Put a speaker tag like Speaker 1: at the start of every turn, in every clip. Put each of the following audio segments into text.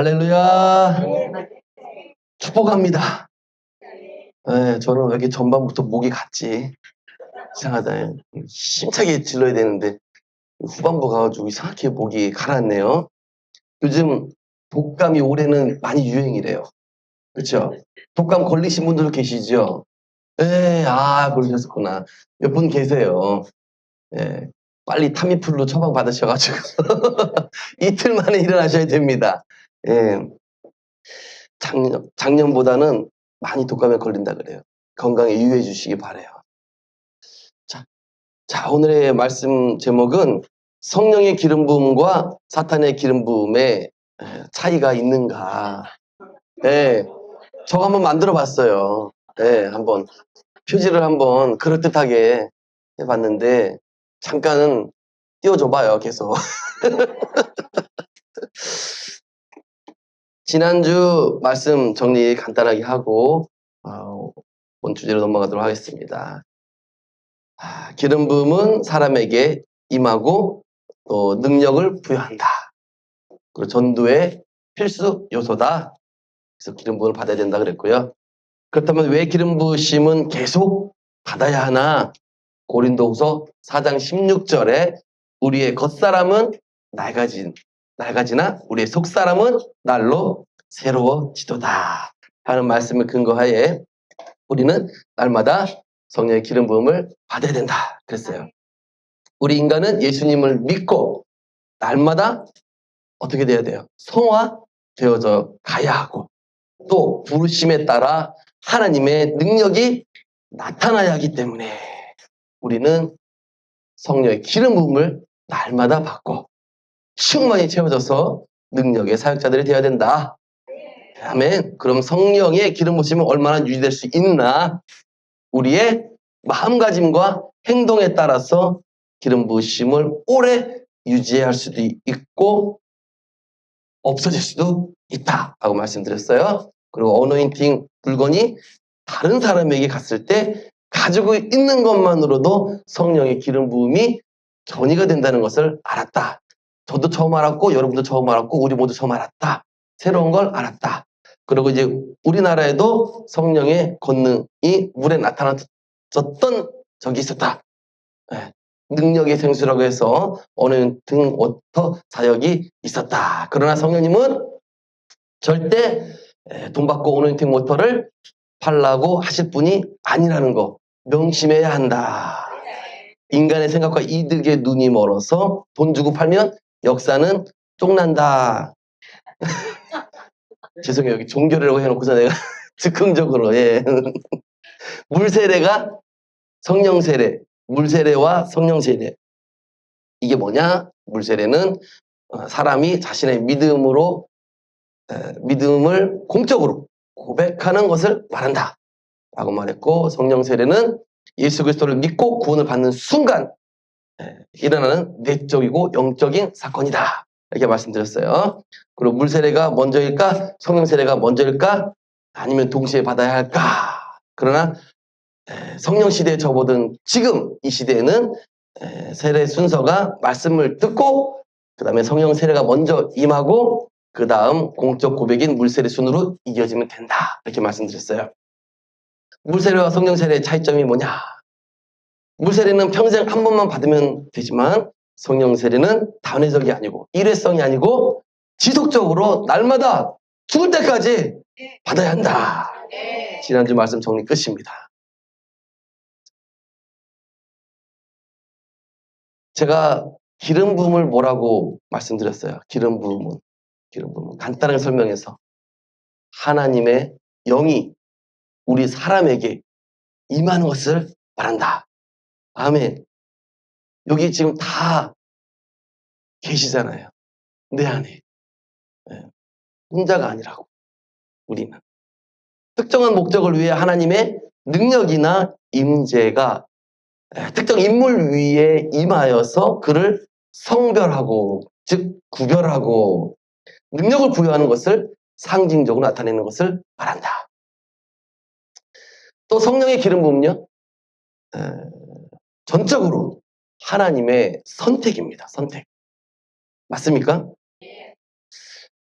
Speaker 1: 할렐루야. 축복합니다. 네, 저는 왜 이렇게 전반부터 목이 갔지? 이상하다. 힘차게 질러야 되는데 후반부 가가지고 이상하게 목이 가라앉네요. 요즘 독감이 올해는 많이 유행이래요. 그렇죠? 독감 걸리신 분들 계시죠? 네, 그러셨구나. 몇 분 계세요. 예, 빨리 타미플루 처방 받으셔가지고 이틀 만에 일어나셔야 됩니다. 예, 작년보다는 많이 독감에 걸린다 그래요. 건강에 유의해 주시기 바래요. 자, 오늘의 말씀 제목은 성령의 기름 부음과 사탄의 기름 부음의 차이가 있는가. 네, 저거 한번 만들어 봤어요. 네, 한번 표지를 한번 그럴듯하게 해봤는데 잠깐은 띄워줘봐요, 계속. 지난주 말씀 정리 간단하게 하고 본 주제로 넘어가도록 하겠습니다. 기름 부음은 사람에게 임하고 또 능력을 부여한다. 그리고 전도의 필수 요소다. 그래서 기름 부음을 받아야 된다 그랬고요. 그렇다면 왜 기름 부으심은 계속 받아야 하나? 고린도후서 4장 16절에 우리의 겉사람은 낡아지나 우리의 속사람은 날로 새로워지도다 하는 말씀을 근거하에 우리는 날마다 성령의 기름 부음을 받아야 된다 그랬어요. 우리 인간은 예수님을 믿고 날마다 어떻게 돼야 돼요? 성화되어져 가야 하고 또 부르심에 따라 하나님의 능력이 나타나야 하기 때문에 우리는 성령의 기름 부음을 날마다 받고 충만히 채워져서 능력의 사역자들이 되어야 된다. 아멘. 그럼 성령의 기름 부으심은 얼마나 유지될 수 있나? 우리의 마음가짐과 행동에 따라서 기름 부으심을 오래 유지해야 할 수도 있고 없어질 수도 있다 하고 말씀드렸어요. 그리고 어노인팅 물건이 다른 사람에게 갔을 때 가지고 있는 것만으로도 성령의 기름 부음이 전이가 된다는 것을 알았다. 저도 처음 알았고 여러분도 처음 알았고 우리 모두 처음 알았다. 새로운 걸 알았다. 그리고 이제 우리나라에도 성령의 권능이 물에 나타났던 적이 있었다. 네. 능력의 생수라고 해서 어느 등 워터 사역이 있었다. 그러나 성령님은 절대 돈 받고 어노인팅 워터를 팔라고 하실 분이 아니라는 거 명심해야 한다. 인간의 생각과 이득에 눈이 멀어서 돈 주고 팔면 역사는 쫑난다. 죄송해요. 여기 종교라고 해놓고서 내가 즉흥적으로 물세례가 성령세례, 물세례와 성령세례. 이게 뭐냐? 물세례는 사람이 자신의 믿음을 공적으로 고백하는 것을 말한다 라고 말했고, 성령세례는 예수 그리스도를 믿고 구원을 받는 순간 일어나는 내적이고 영적인 사건이다 이렇게 말씀드렸어요. 그리고 물세례가 먼저일까? 성령세례가 먼저일까? 아니면 동시에 받아야 할까? 그러나 성령 시대에 접어든 지금 이 시대에는 세례 순서가 말씀을 듣고 그 다음에 성령 세례가 먼저 임하고 그 다음 공적 고백인 물세례 순으로 이어지면 된다 이렇게 말씀드렸어요. 물세례와 성령 세례의 차이점이 뭐냐? 물세례는 평생 한 번만 받으면 되지만 성령 세례는 단회적이 아니고 일회성이 아니고 지속적으로 날마다 죽을 때까지 받아야 한다. 지난주 말씀 정리 끝입니다. 제가 기름 부음을 뭐라고 말씀드렸어요. 기름 부음은 간단하게 설명해서 하나님의 영이 우리 사람에게 임하는 것을 말한다. 아멘. 여기 지금 다 계시잖아요. 내 안에. 혼자가 아니라고. 우리는. 특정한 목적을 위해 하나님의 능력이나 임재가 특정 인물 위에 임하여서 그를 성별하고 즉 구별하고 능력을 부여하는 것을 상징적으로 나타내는 것을 말한다. 또 성령의 기름 부음은요. 전적으로 하나님의 선택입니다. 선택. 맞습니까?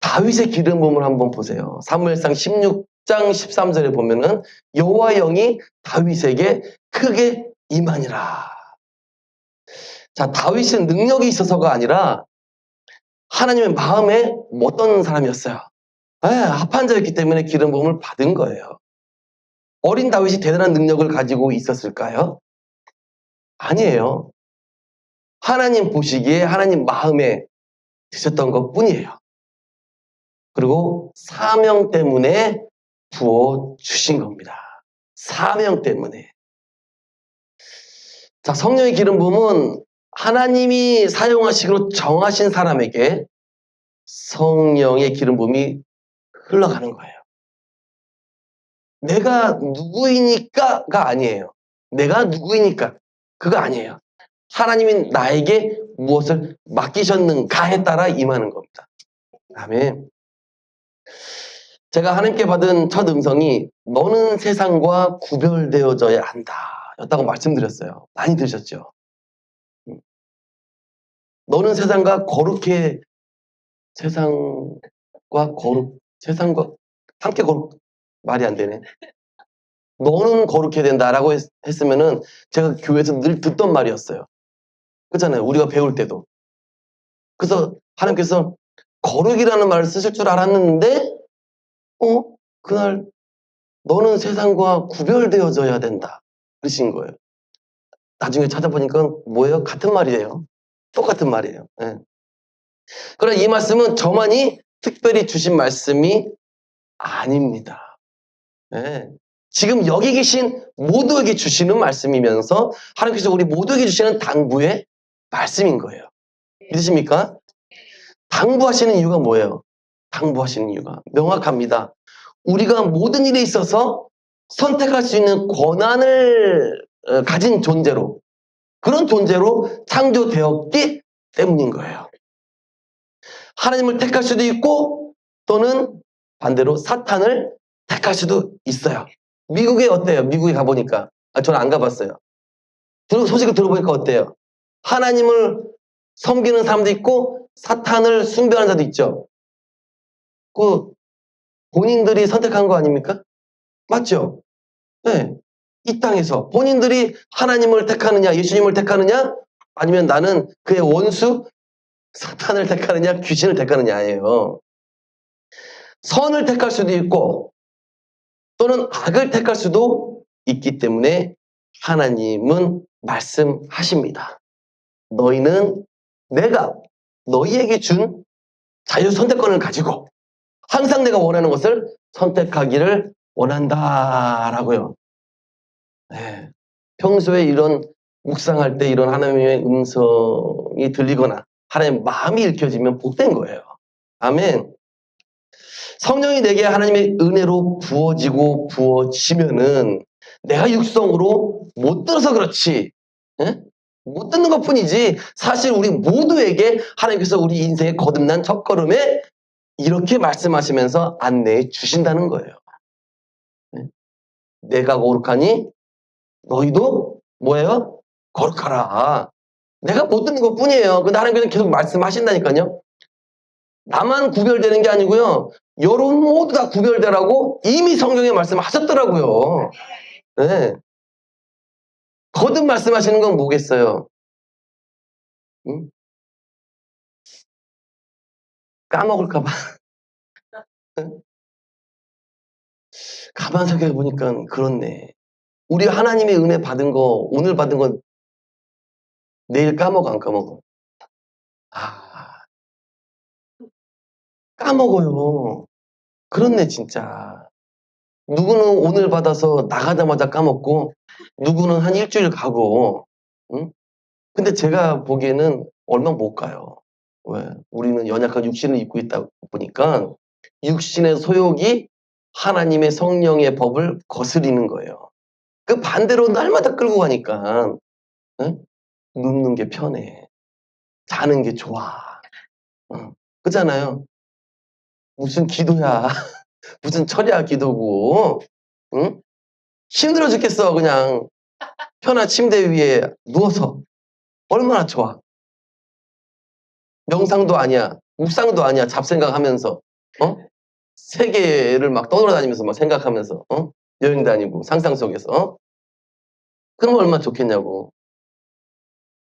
Speaker 1: 다윗의 기름 부음을 한번 보세요. 사무엘상 16장 13절에 보면은 여호와 영이 다윗에게 크게 임하니라. 자, 다윗은 능력이 있어서가 아니라 하나님의 마음에 어떤 사람이었어요? 합한 자였기 때문에 기름 부음을 받은 거예요. 어린 다윗이 대단한 능력을 가지고 있었을까요? 아니에요. 하나님 보시기에 하나님 마음에 드셨던 것 뿐이에요. 그리고 사명 때문에 부어주신 겁니다. 사명 때문에. 자, 성령의 기름 부음은 하나님이 사용하시기로 정하신 사람에게 성령의 기름 부음이 흘러가는 거예요. 내가 누구이니까가 아니에요. 내가 누구이니까 그거 아니에요. 하나님이 나에게 무엇을 맡기셨는가에 따라 임하는 겁니다. 아멘. 제가 하나님께 받은 첫 음성이 너는 세상과 구별되어져야 한다 였다고 말씀드렸어요. 많이 들으셨죠? 너는 세상과 세상과 함께 말이 안 되네. 너는 거룩해야 된다라고 했으면은 제가 교회에서 늘 듣던 말이었어요. 그렇잖아요. 우리가 배울 때도. 그래서 하나님께서 거룩이라는 말을 쓰실 줄 알았는데 그날 너는 세상과 구별되어져야 된다 그러신 거예요. 나중에 찾아보니까 뭐예요? 같은 말이에요. 똑같은 말이에요. 네. 그러나 이 말씀은 저만이 특별히 주신 말씀이 아닙니다. 네. 지금 여기 계신 모두에게 주시는 말씀이면서 하나님께서 우리 모두에게 주시는 당부의 말씀인 거예요. 믿으십니까? 당부하시는 이유가 뭐예요? 당부하시는 이유가 명확합니다. 우리가 모든 일에 있어서 선택할 수 있는 권한을 가진 존재로, 그런 존재로 창조되었기 때문인 거예요. 하나님을 택할 수도 있고 또는 반대로 사탄을 택할 수도 있어요. 미국에 어때요? 미국에 가보니까. 저는 안 가봤어요. 소식을 들어보니까 어때요? 하나님을 섬기는 사람도 있고 사탄을 숭배하는 자도 있죠. 그 본인들이 선택한 거 아닙니까? 맞죠? 네. 이 땅에서 본인들이 하나님을 택하느냐, 예수님을 택하느냐, 아니면 나는 그의 원수, 사탄을 택하느냐, 귀신을 택하느냐예요. 선을 택할 수도 있고 또는 악을 택할 수도 있기 때문에 하나님은 말씀하십니다. 너희는 내가 너희에게 준 자유 선택권을 가지고 항상 내가 원하는 것을 선택하기를 원한다라고요. 네. 평소에 이런 묵상할 때 이런 하나님의 음성이 들리거나 하나님의 마음이 읽혀지면 복된 거예요. 아멘. 성령이 내게 하나님의 은혜로 부어지면은 내가 육성으로 못 들어서 그렇지. 예? 못 듣는 것 뿐이지 사실 우리 모두에게 하나님께서 우리 인생의 거듭난 첫걸음에 이렇게 말씀하시면서 안내해 주신다는 거예요. 예? 내가 거룩하니 너희도 뭐예요? 거룩하라. 내가 못 듣는 것 뿐이에요. 근데 하나님께서 계속 말씀하신다니까요. 나만 구별되는 게 아니고요. 여러분 모두 다 구별되라고 이미 성경에 말씀하셨더라고요. 네. 거듭 말씀하시는 건 뭐겠어요? 응? 까먹을까 봐. 가만 생각해 보니까 그렇네. 우리 하나님의 은혜 받은 거, 오늘 받은 건 내일 까먹어, 안 까먹어? 까먹어요. 그렇네, 진짜. 누구는 오늘 받아서 나가자마자 까먹고, 누구는 한 일주일 가고, 응? 근데 제가 보기에는 얼마 못 가요. 왜? 우리는 연약한 육신을 입고 있다 보니까, 육신의 소욕이 하나님의 성령의 법을 거스리는 거예요. 그 반대로 날마다 끌고 가니까, 응? 눕는 게 편해. 자는 게 좋아. 그렇잖아요. 무슨 기도야. 무슨 철야 기도고. 응? 힘들어 죽겠어. 그냥 편한 침대 위에 누워서. 얼마나 좋아. 명상도 아니야. 묵상도 아니야. 잡생각하면서. 세계를 막 떠돌아다니면서 막 생각하면서 여행 다니고 상상 속에서 그럼 얼마나 좋겠냐고.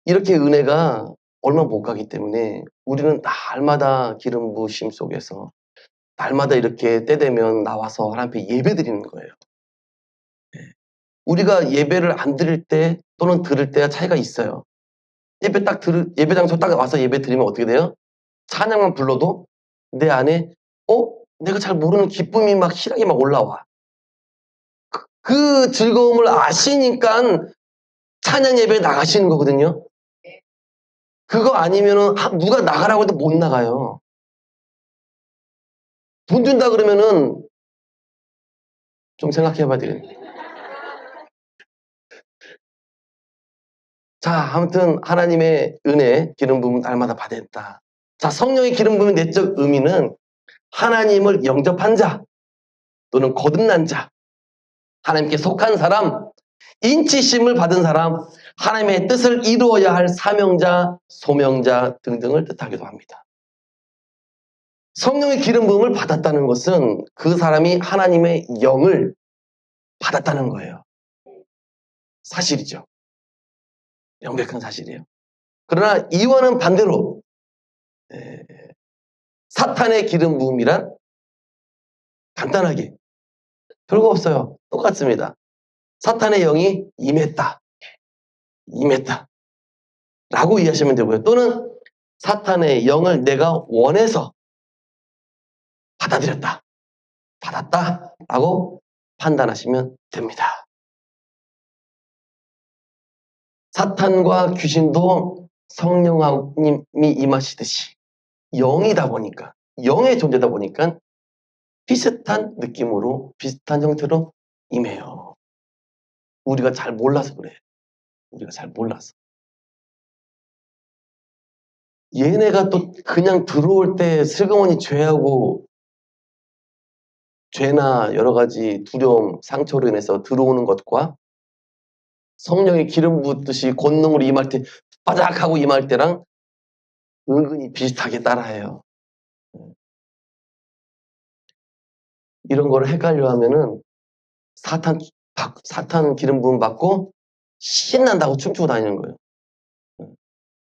Speaker 1: 이렇게 은혜가 얼마 못 가기 때문에 우리는 날마다 기름 부으심 속에서 날마다 이렇게 때 되면 나와서 하나님 앞에 예배 드리는 거예요. 우리가 예배를 안 드릴 때 또는 들을 때가 차이가 있어요. 예배 장소 딱 와서 예배 드리면 어떻게 돼요? 찬양만 불러도 내 안에 내가 잘 모르는 기쁨이 막 희락이 막 올라와. 그 즐거움을 아시니까 찬양 예배에 나가시는 거거든요. 그거 아니면은 누가 나가라고 해도 못 나가요. 돈 준다 그러면은 좀 생각해 봐야 되겠네. 자, 아무튼 하나님의 은혜, 기름 부음 날마다 받았다. 자, 성령의 기름 부음의 내적 의미는 하나님을 영접한 자 또는 거듭난 자, 하나님께 속한 사람, 인치심을 받은 사람, 하나님의 뜻을 이루어야 할 사명자, 소명자 등등을 뜻하기도 합니다. 성령의 기름 부음을 받았다는 것은 그 사람이 하나님의 영을 받았다는 거예요. 사실이죠. 명백한 사실이에요. 그러나 이와는 반대로 사탄의 기름 부음이란 간단하게 별거 없어요. 똑같습니다. 사탄의 영이 임했다. 라고 이해하시면 되고요. 또는 사탄의 영을 내가 원해서 받았다. 라고 판단하시면 됩니다. 사탄과 귀신도 성령님이 임하시듯이 영이다 보니까, 영의 존재다 보니까 비슷한 느낌으로, 비슷한 형태로 임해요. 우리가 잘 몰라서 그래요. 우리가 잘 몰라서. 얘네가 또 그냥 들어올 때 슬그머니 죄나 여러 가지 두려움, 상처로 인해서 들어오는 것과 성령의 기름 붓듯이 권능으로 임할 때 바닥하고 임할 때랑 은근히 비슷하게 따라해요. 이런 거를 헷갈려 하면은 사탄 기름 부음 받고 신난다고 춤추고 다니는 거예요.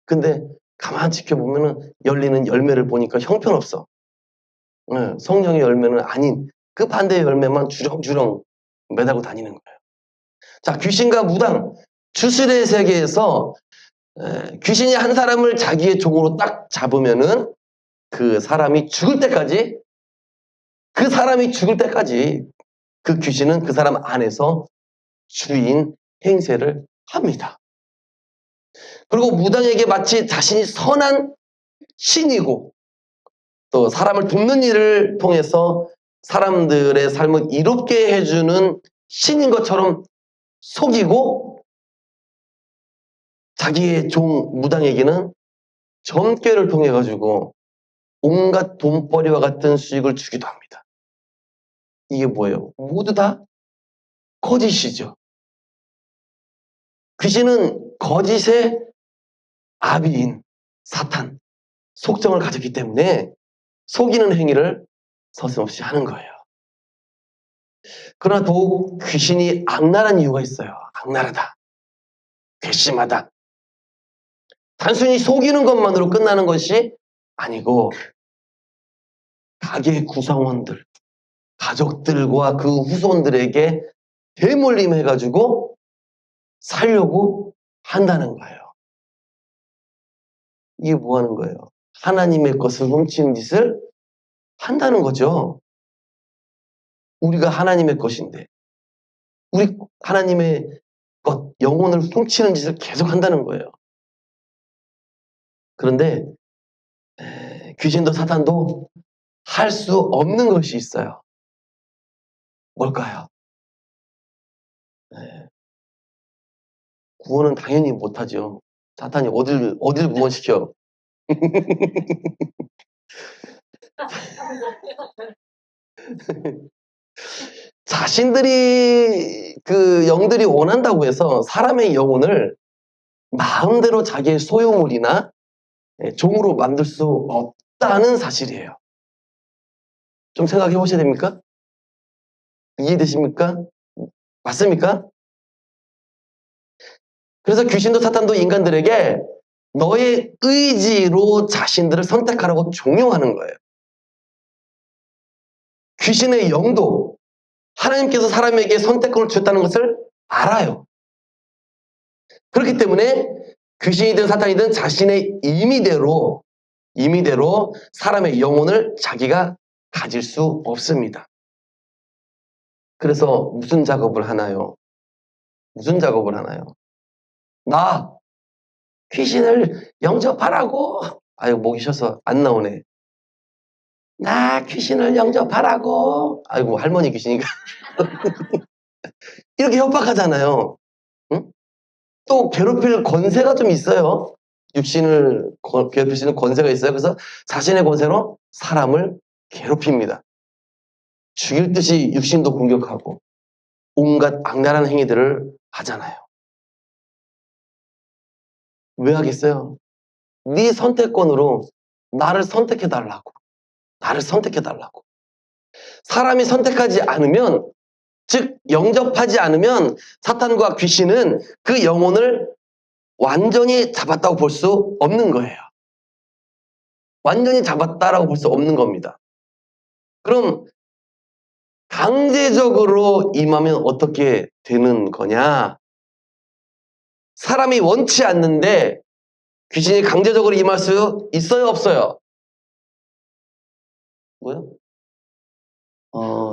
Speaker 1: 근데 가만히 지켜보면은 열리는 열매를 보니까 형편없어. 성령의 열매는 아닌 그 반대의 열매만 주렁주렁 매달고 다니는 거예요. 자, 귀신과 무당, 주술의 세계에서 귀신이 한 사람을 자기의 종으로 딱 잡으면은 그 사람이 죽을 때까지 그 귀신은 그 사람 안에서 주인 행세를 합니다. 그리고 무당에게 마치 자신이 선한 신이고 또 사람을 돕는 일을 통해서 사람들의 삶을 이롭게 해주는 신인 것처럼 속이고 자기의 종 무당에게는 점괘를 통해 가지고 온갖 돈벌이와 같은 수익을 주기도 합니다. 이게 뭐예요? 모두 다 거짓이죠. 귀신은 거짓의 아비인 사탄, 속성을 가졌기 때문에 속이는 행위를 서슴없이 하는 거예요. 그러나 더욱 귀신이 악랄한 이유가 있어요. 악랄하다. 괘씸하다. 단순히 속이는 것만으로 끝나는 것이 아니고 가게 구성원들, 가족들과 그 후손들에게 대물림해가지고 살려고 한다는 거예요. 이게 뭐 하는 거예요? 하나님의 것을 훔치는 짓을 한다는 거죠. 우리가 하나님의 것인데 우리 하나님의 것, 영혼을 훔치는 짓을 계속 한다는 거예요. 그런데 귀신도 사탄도 할 수 없는 것이 있어요. 뭘까요? 구원은 당연히 못하죠. 사탄이 어딜 구원시켜. 자신들이 그 영들이 원한다고 해서 사람의 영혼을 마음대로 자기의 소유물이나 종으로 만들 수 없다는 사실이에요. 좀 생각해 보셔야 됩니까? 이해되십니까? 맞습니까? 그래서 귀신도 사탄도 인간들에게 너의 의지로 자신들을 선택하라고 종용하는 거예요. 귀신의 영도 하나님께서 사람에게 선택권을 주셨다는 것을 알아요. 그렇기 때문에 귀신이든 사탄이든 자신의 임의대로 사람의 영혼을 자기가 가질 수 없습니다. 그래서 무슨 작업을 하나요? 무슨 작업을 하나요? 나 귀신을 영접하라고. 아유, 목이 쉬어서 안 나오네. 나 귀신을 영접하라고. 아이고, 할머니 귀신이니까. 이렇게 협박하잖아요. 응? 또 괴롭힐 권세가 좀 있어요. 육신을 괴롭힐 수 있는 권세가 있어요. 그래서 자신의 권세로 사람을 괴롭힙니다. 죽일 듯이 육신도 공격하고 온갖 악랄한 행위들을 하잖아요. 왜 하겠어요? 네 선택권으로 나를 선택해달라고. 나를 선택해달라고. 사람이 선택하지 않으면, 즉 영접하지 않으면 사탄과 귀신은 그 영혼을 완전히 잡았다고 볼 수 없는 거예요. 완전히 잡았다라고 볼 수 없는 겁니다. 그럼 강제적으로 임하면 어떻게 되는 거냐? 사람이 원치 않는데 귀신이 강제적으로 임할 수 있어요, 없어요? 뭐요?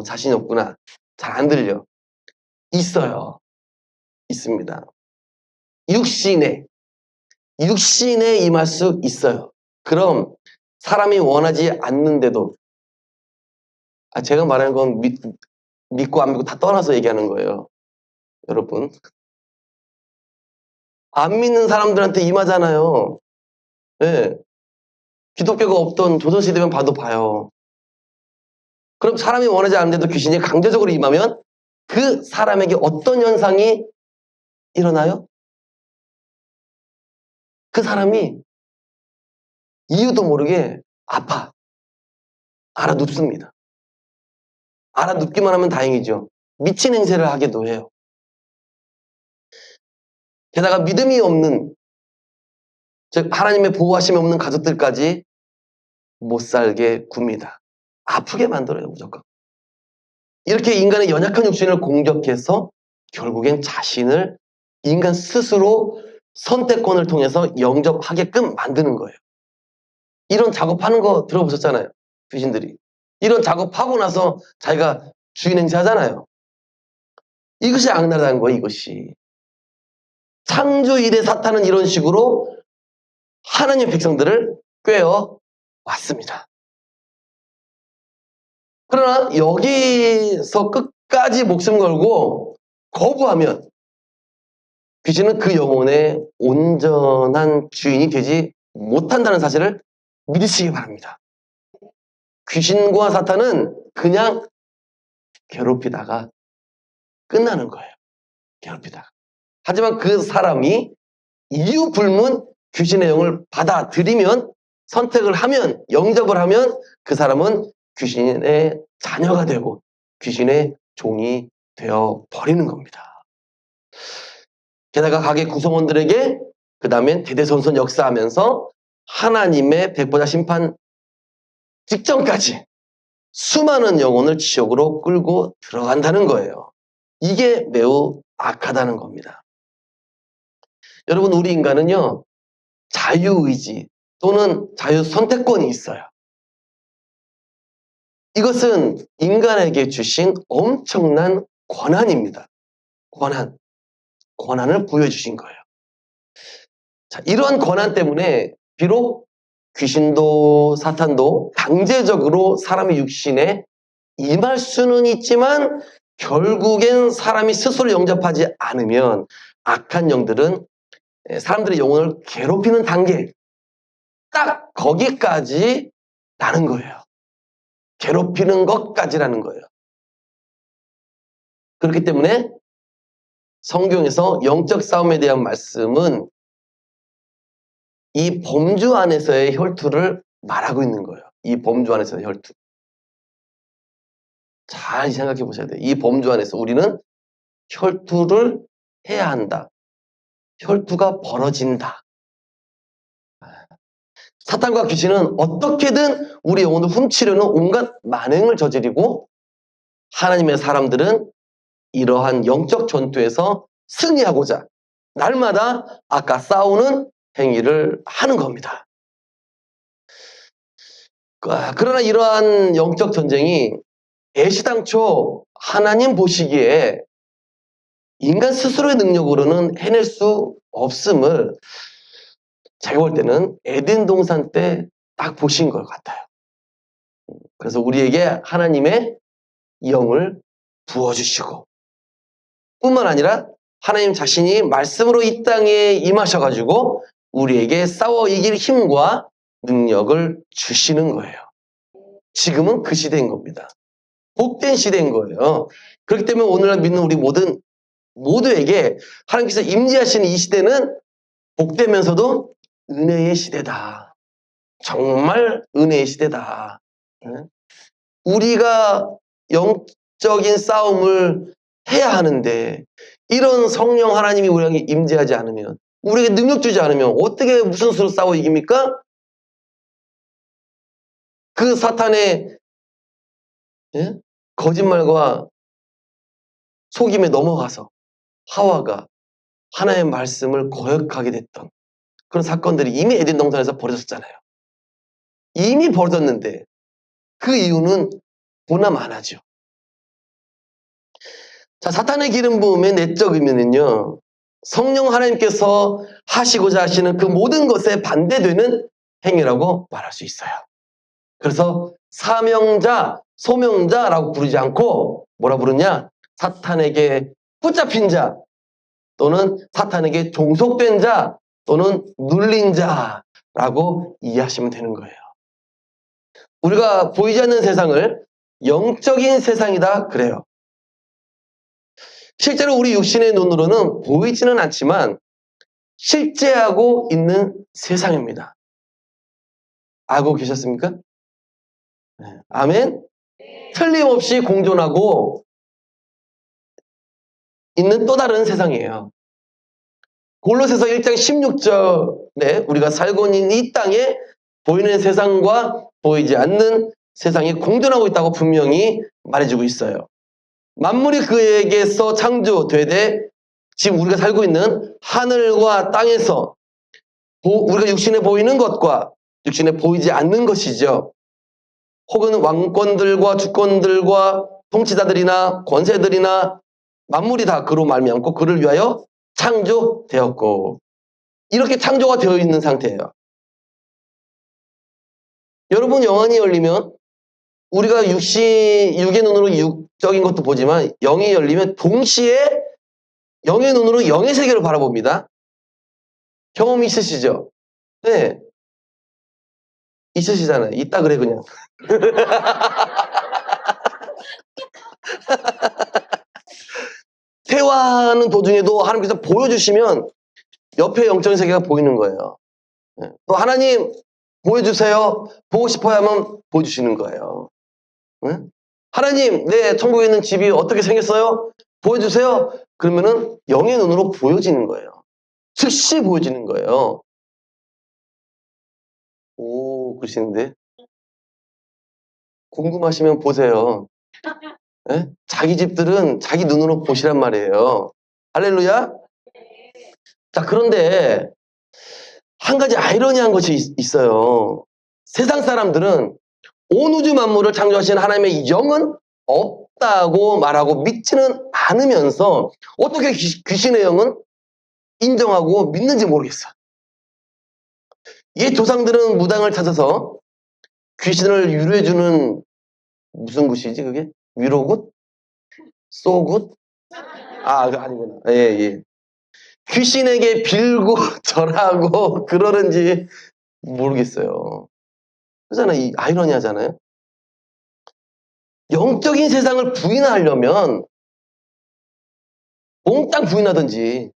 Speaker 1: 자신이 없구나. 잘 안 들려. 있어요. 있습니다. 육신에 임할 수 있어요. 그럼 사람이 원하지 않는데도, 제가 말하는 건 믿고 안 믿고 다 떠나서 얘기하는 거예요. 여러분. 안 믿는 사람들한테 임하잖아요. 네. 기독교가 없던 조선시대만 봐도 봐요. 그럼 사람이 원하지 않는데도 귀신이 강제적으로 임하면 그 사람에게 어떤 현상이 일어나요? 그 사람이 이유도 모르게 아파. 알아눕습니다. 알아눕기만 하면 다행이죠. 미친 행세를 하기도 해요. 게다가 믿음이 없는, 즉 하나님의 보호하심이 없는 가족들까지 못 살게 굽니다. 아프게 만들어요, 무조건. 이렇게 인간의 연약한 육신을 공격해서 결국엔 자신을 인간 스스로 선택권을 통해서 영접하게끔 만드는 거예요. 이런 작업하는 거 들어보셨잖아요. 귀신들이. 이런 작업하고 나서 자기가 주인 행세하잖아요. 이것이 악랄한 거예요, 이것이. 창조 이래 사탄은 이런 식으로 하나님의 백성들을 꿰어 왔습니다. 그러나 여기서 끝까지 목숨 걸고 거부하면 귀신은 그 영혼의 온전한 주인이 되지 못한다는 사실을 믿으시기 바랍니다. 귀신과 사탄은 그냥 괴롭히다가 끝나는 거예요. 괴롭히다가. 하지만 그 사람이 이유 불문 귀신의 영을 받아들이면, 선택을 하면, 영접을 하면 그 사람은 귀신의 자녀가 되고 귀신의 종이 되어 버리는 겁니다. 게다가 가게 구성원들에게 그 다음엔 대대손손 역사하면서 하나님의 백보자 심판 직전까지 수많은 영혼을 지옥으로 끌고 들어간다는 거예요. 이게 매우 악하다는 겁니다. 여러분, 우리 인간은요, 자유의지 또는 자유선택권이 있어요. 이것은 인간에게 주신 엄청난 권한입니다. 권한을 부여해 주신 거예요. 자, 이런 권한 때문에 비록 귀신도 사탄도 강제적으로 사람의 육신에 임할 수는 있지만 결국엔 사람이 스스로 영접하지 않으면 악한 영들은 사람들의 영혼을 괴롭히는 단계, 딱 거기까지 라는 거예요. 괴롭히는 것까지라는 거예요. 그렇기 때문에 성경에서 영적 싸움에 대한 말씀은 이 범주 안에서의 혈투를 말하고 있는 거예요. 이 범주 안에서의 혈투. 잘 생각해 보셔야 돼요. 이 범주 안에서 우리는 혈투를 해야 한다. 혈투가 벌어진다. 사탄과 귀신은 어떻게든 우리 영혼을 훔치려는 온갖 만행을 저지르고 하나님의 사람들은 이러한 영적 전투에서 승리하고자 날마다 아까 싸우는 행위를 하는 겁니다. 그러나 이러한 영적 전쟁이 애시당초 하나님 보시기에 인간 스스로의 능력으로는 해낼 수 없음을 제가 볼 때는 에덴 동산 때 딱 보신 것 같아요. 그래서 우리에게 하나님의 영을 부어주시고 뿐만 아니라 하나님 자신이 말씀으로 이 땅에 임하셔가지고 우리에게 싸워 이길 힘과 능력을 주시는 거예요. 지금은 그 시대인 겁니다. 복된 시대인 거예요. 그렇기 때문에 오늘날 믿는 우리 모두에게 하나님께서 임재하시는 이 시대는 복되면서도 은혜의 시대다. 정말 은혜의 시대다. 우리가 영적인 싸움을 해야 하는데 이런 성령 하나님이 우리에게 임재하지 않으면 우리에게 능력 주지 않으면 어떻게 무슨 수로 싸워 이깁니까? 그 사탄의 거짓말과 속임에 넘어가서 하와가 하나님의 말씀을 거역하게 됐던 그런 사건들이 이미 에덴 동산에서 벌어졌잖아요. 이미 벌어졌는데 그 이유는 보나 마나죠. 자, 사탄의 기름 부음의 내적 의미는요. 성령 하나님께서 하시고자 하시는 그 모든 것에 반대되는 행위라고 말할 수 있어요. 그래서 사명자, 소명자라고 부르지 않고 뭐라 부르냐? 사탄에게 붙잡힌 자 또는 사탄에게 종속된 자 또는 눌린 자라고 이해하시면 되는 거예요. 우리가 보이지 않는 세상을 영적인 세상이다 그래요. 실제로 우리 육신의 눈으로는 보이지는 않지만 실제하고 있는 세상입니다. 알고 계셨습니까? 네. 아멘? 틀림없이 공존하고 있는 또 다른 세상이에요. 골로새서 1장 16절에 우리가 살고 있는 이 땅에 보이는 세상과 보이지 않는 세상이 공존하고 있다고 분명히 말해주고 있어요. 만물이 그에게서 창조되되 지금 우리가 살고 있는 하늘과 땅에서 우리가 육신에 보이는 것과 육신에 보이지 않는 것이죠. 혹은 왕권들과 주권들과 통치자들이나 권세들이나 만물이 다 그로 말미암고 그를 위하여 창조되었고 이렇게 창조가 되어 있는 상태예요. 여러분 영안이 열리면 우리가 육의 눈으로 육적인 것도 보지만 영이 열리면 동시에 영의 눈으로 영의 세계를 바라봅니다. 경험이 있으시죠? 네. 있으시잖아요. 있다 그래 그냥. 대화하는 도중에도 하나님께서 보여주시면 옆에 영적인 세계가 보이는 거예요. 또 하나님 보여주세요. 보고 싶어야 하면 보여주시는 거예요. 하나님 내 천국에 있는 집이 어떻게 생겼어요? 보여주세요. 그러면은 영의 눈으로 보여지는 거예요. 즉시 보여지는 거예요. 오, 그러시는데? 궁금하시면 보세요. 네? 자기 집들은 자기 눈으로 보시란 말이에요. 할렐루야? 자, 그런데 한 가지 아이러니한 것이 있어요. 세상 사람들은 온 우주 만물을 창조하신 하나님의 영은 없다고 말하고 믿지는 않으면서 어떻게 귀신의 영은 인정하고 믿는지 모르겠어. 이 조상들은 무당을 찾아서 귀신을 위로해주는 무슨 굿이지 그게? 위로굿? 쏘굿? 아니구나. 예. 귀신에게 빌고 절하고 그러는지 모르겠어요. 그잖아요. 이 아이러니하잖아요. 영적인 세상을 부인하려면 몽땅 부인하든지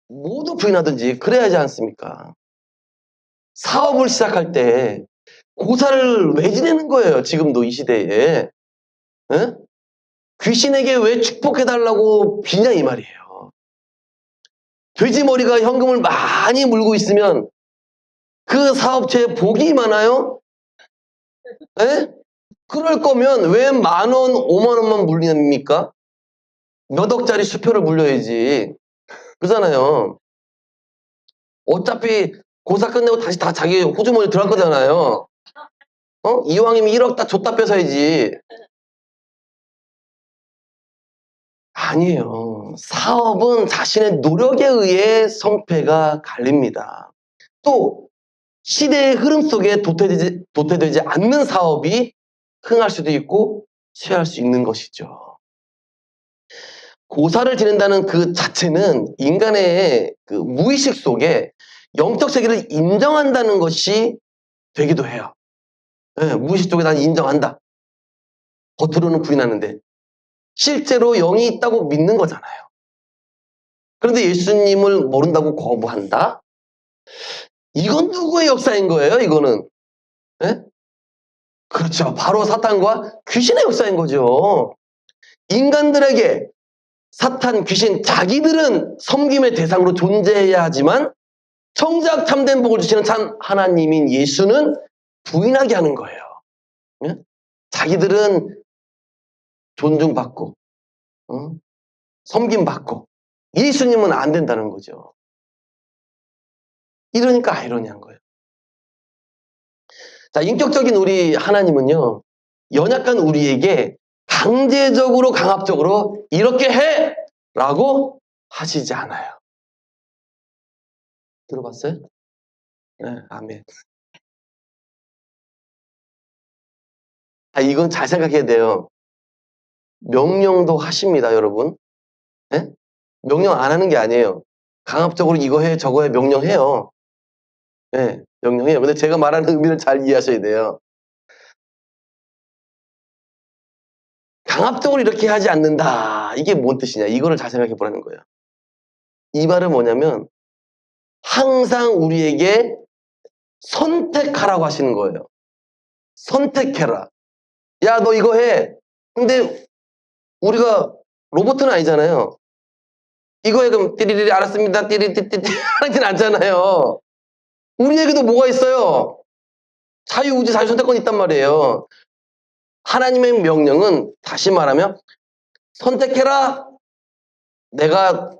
Speaker 1: 모두 부인하든지 그래야 하지 않습니까? 사업을 시작할 때 고사를 왜 지내는 거예요? 지금도 이 시대에. 귀신에게 왜 축복해달라고 비냐 이 말이에요. 돼지머리가 현금을 많이 물고 있으면 그 사업체에 복이 많아요? 에? 그럴 거면 왜 10,000원, 50,000원만 물립니까? 몇 억짜리 수표를 물려야지. 그잖아요. 어차피 고사 끝내고 다시 다 자기 호주머니 들어갈 거잖아요. 이왕이면 1억 다 줬다 뺏어야지. 아니에요. 사업은 자신의 노력에 의해 성패가 갈립니다. 또 시대의 흐름 속에 도태되지 않는 사업이 흥할 수도 있고 쇠할 수 있는 것이죠. 고사를 지낸다는 그 자체는 인간의 그 무의식 속에 영적 세계를 인정한다는 것이 되기도 해요. 네, 무의식 속에 난 인정한다. 겉으로는 부인하는데 실제로 영이 있다고 믿는 거잖아요. 그런데 예수님을 모른다고 거부한다? 이건 누구의 역사인 거예요, 이거는? 네? 그렇죠. 바로 사탄과 귀신의 역사인 거죠. 인간들에게 사탄, 귀신, 자기들은 섬김의 대상으로 존재해야 하지만 정작 참된 복을 주시는 참 하나님인 예수는 부인하게 하는 거예요. 네? 자기들은 존중받고 섬김받고 예수님은 안 된다는 거죠. 이러니까 아이러니한 거예요. 자, 인격적인 우리 하나님은요, 연약한 우리에게 강제적으로 강압적으로 이렇게 해! 라고 하시지 않아요. 들어봤어요? 네, 아멘. 이건 잘 생각해야 돼요. 명령도 하십니다, 여러분. 네? 명령 안 하는 게 아니에요. 강압적으로 이거 해, 저거 해, 명령해요. 네, 명령해요. 근데 제가 말하는 의미를 잘 이해하셔야 돼요. 강압적으로 이렇게 하지 않는다. 이게 뭔 뜻이냐. 이거를 잘 생각해 보라는 거예요. 이 말은 뭐냐면 항상 우리에게 선택하라고 하시는 거예요. 선택해라. 야, 너 이거 해. 근데 우리가 로봇은 아니잖아요. 이거 해, 그럼 띠리리리 알았습니다. 띠리띠띠띠 하진 않잖아요. 우리에게도 뭐가 있어요? 자유의지, 자유선택권이 있단 말이에요. 하나님의 명령은 다시 말하면 선택해라. 내가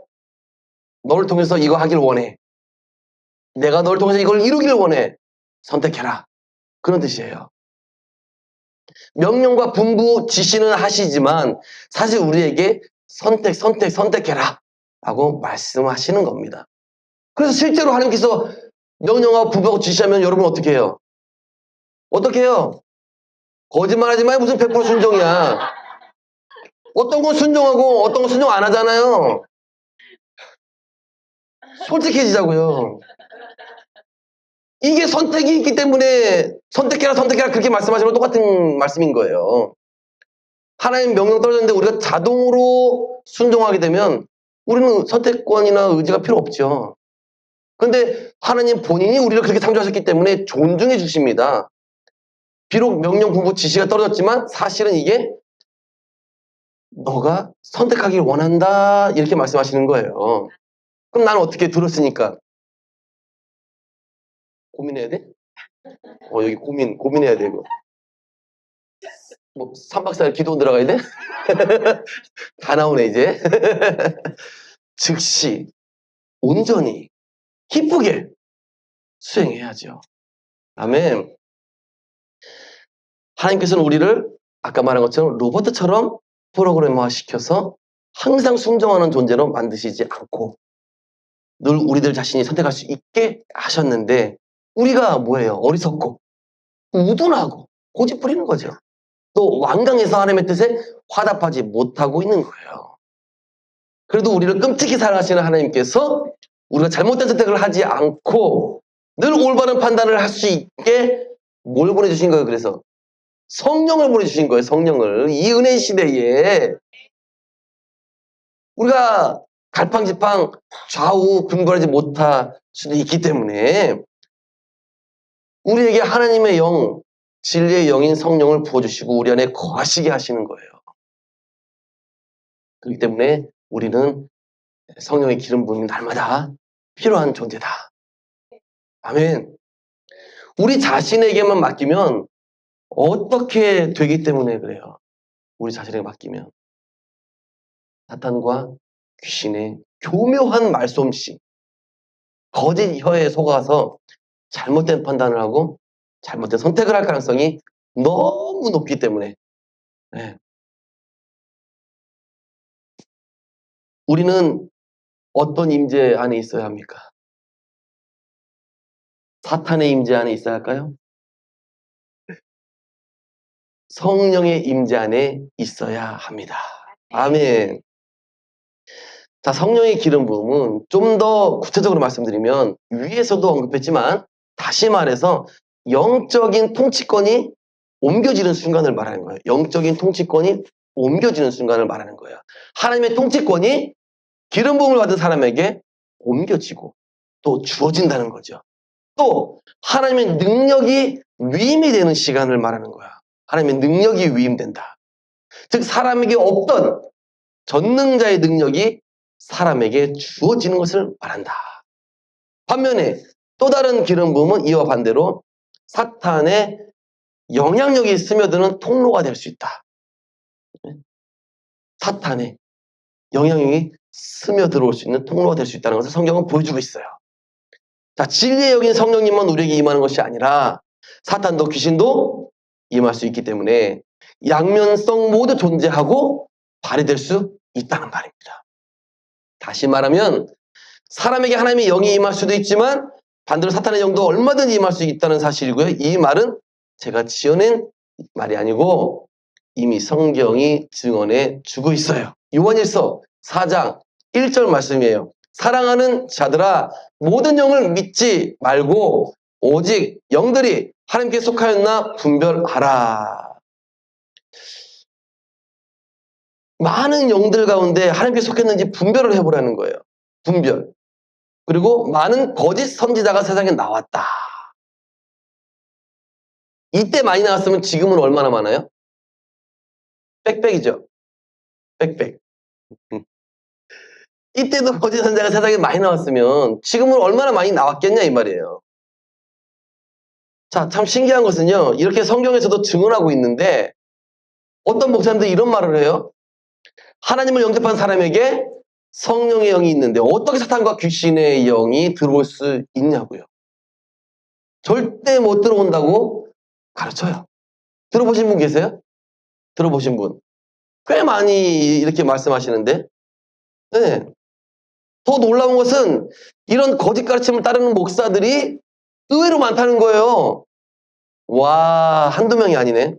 Speaker 1: 너를 통해서 이거 하길 원해. 내가 너를 통해서 이걸 이루기를 원해. 선택해라. 그런 뜻이에요. 명령과 분부, 지시는 하시지만 사실 우리에게 선택해라 라고 말씀하시는 겁니다. 그래서 실제로 하나님께서 명령하고 분부하고 지시하면 여러분 어떻게 해요? 어떻게 해요? 거짓말하지 마요. 무슨 100% 순종이야. 어떤 건 순종하고 어떤 건 순종 안 하잖아요. 솔직해지자고요. 이게 선택이 있기 때문에 선택해라 그렇게 말씀하시면 똑같은 말씀인 거예요. 하나님 명령 떨어졌는데 우리가 자동으로 순종하게 되면 우리는 선택권이나 의지가 필요 없죠. 그런데 하나님 본인이 우리를 그렇게 창조하셨기 때문에 존중해 주십니다. 비록 명령, 분부, 지시가 떨어졌지만 사실은 이게 너가 선택하길 원한다 이렇게 말씀하시는 거예요. 그럼 나는 어떻게 들었으니까 고민해야 돼? 여기 고민해야 되고. 뭐 3박 4일 기도 들어가야 돼? 다 나오네 이제. 즉시 온전히 기쁘게 수행해야죠. 아멘. 하나님께서는 우리를 아까 말한 것처럼 로봇처럼 프로그램화 시켜서 항상 순종하는 존재로 만드시지 않고 늘 우리들 자신이 선택할 수 있게 하셨는데 우리가 뭐예요? 어리석고 우둔하고 고집 부리는 거죠. 또 완강해서 하나님의 뜻에 화답하지 못하고 있는 거예요. 그래도 우리를 끔찍히 사랑하시는 하나님께서 우리가 잘못된 선택을 하지 않고 늘 올바른 판단을 할 수 있게 뭘 보내주신 거예요? 그래서 성령을 보내주신 거예요. 성령을. 이 은혜 시대에 우리가 갈팡질팡 좌우 분별하지 못할 수도 있기 때문에 우리에게 하나님의 영, 진리의 영인 성령을 부어주시고 우리 안에 거하시게 하시는 거예요. 그렇기 때문에 우리는 성령의 기름 부음이 날마다 필요한 존재다. 아멘. 우리 자신에게만 맡기면 어떻게 되기 때문에 그래요. 우리 자신에게 맡기면 사탄과 귀신의 교묘한 말솜씨, 거짓 혀에 속아서 잘못된 판단을 하고 잘못된 선택을 할 가능성이 너무 높기 때문에 네. 우리는 어떤 임재 안에 있어야 합니까? 사탄의 임재 안에 있어야 할까요? 성령의 임재 안에 있어야 합니다. 아멘. 자, 성령의 기름 부음은 좀 더 구체적으로 말씀드리면 위에서도 언급했지만 다시 말해서 영적인 통치권이 옮겨지는 순간을 말하는 거예요. 영적인 통치권이 옮겨지는 순간을 말하는 거예요. 하나님의 통치권이 기름 부음을 받은 사람에게 옮겨지고 또 주어진다는 거죠. 또 하나님의 능력이 위임이 되는 시간을 말하는 거야. 하나님의 능력이 위임된다. 즉 사람에게 없던 전능자의 능력이 사람에게 주어지는 것을 말한다. 반면에 또 다른 기름 부음은 이와 반대로 사탄의 영향력이 스며드는 통로가 될 수 있다. 사탄의 영향력이 스며들어올 수 있는 통로가 될 수 있다는 것을 성경은 보여주고 있어요. 자, 진리의 영인 성령님만 우리에게 임하는 것이 아니라 사탄도 귀신도 임할 수 있기 때문에 양면성 모두 존재하고 발휘될 수 있다는 말입니다. 다시 말하면 사람에게 하나님의 영이 임할 수도 있지만 반대로 사탄의 영도 얼마든지 임할 수 있다는 사실이고요. 이 말은 제가 지어낸 말이 아니고 이미 성경이 증언해 주고 있어요. 요한일서 4장 1절 말씀이에요. 사랑하는 자들아 모든 영을 믿지 말고 오직 영들이 하나님께 속하였나 분별하라. 많은 영들 가운데 하나님께 속했는지 분별을 해보라는 거예요. 분별. 그리고 많은 거짓 선지자가 세상에 나왔다. 이때 많이 나왔으면 지금은 얼마나 많아요? 빽빽이죠. 빽빽. 이때도 거짓 선지자가 세상에 많이 나왔으면 지금은 얼마나 많이 나왔겠냐 이 말이에요. 자, 참 신기한 것은요. 이렇게 성경에서도 증언하고 있는데 어떤 목사님들이 이런 말을 해요. 하나님을 영접한 사람에게 성령의 영이 있는데 어떻게 사탄과 귀신의 영이 들어올 수 있냐고요. 절대 못 들어온다고 가르쳐요. 들어보신 분 계세요? 들어보신 분? 꽤 많이 이렇게 말씀하시는데 네. 더 놀라운 것은 이런 거짓 가르침을 따르는 목사들이 의외로 많다는 거예요. 와, 한두 명이 아니네.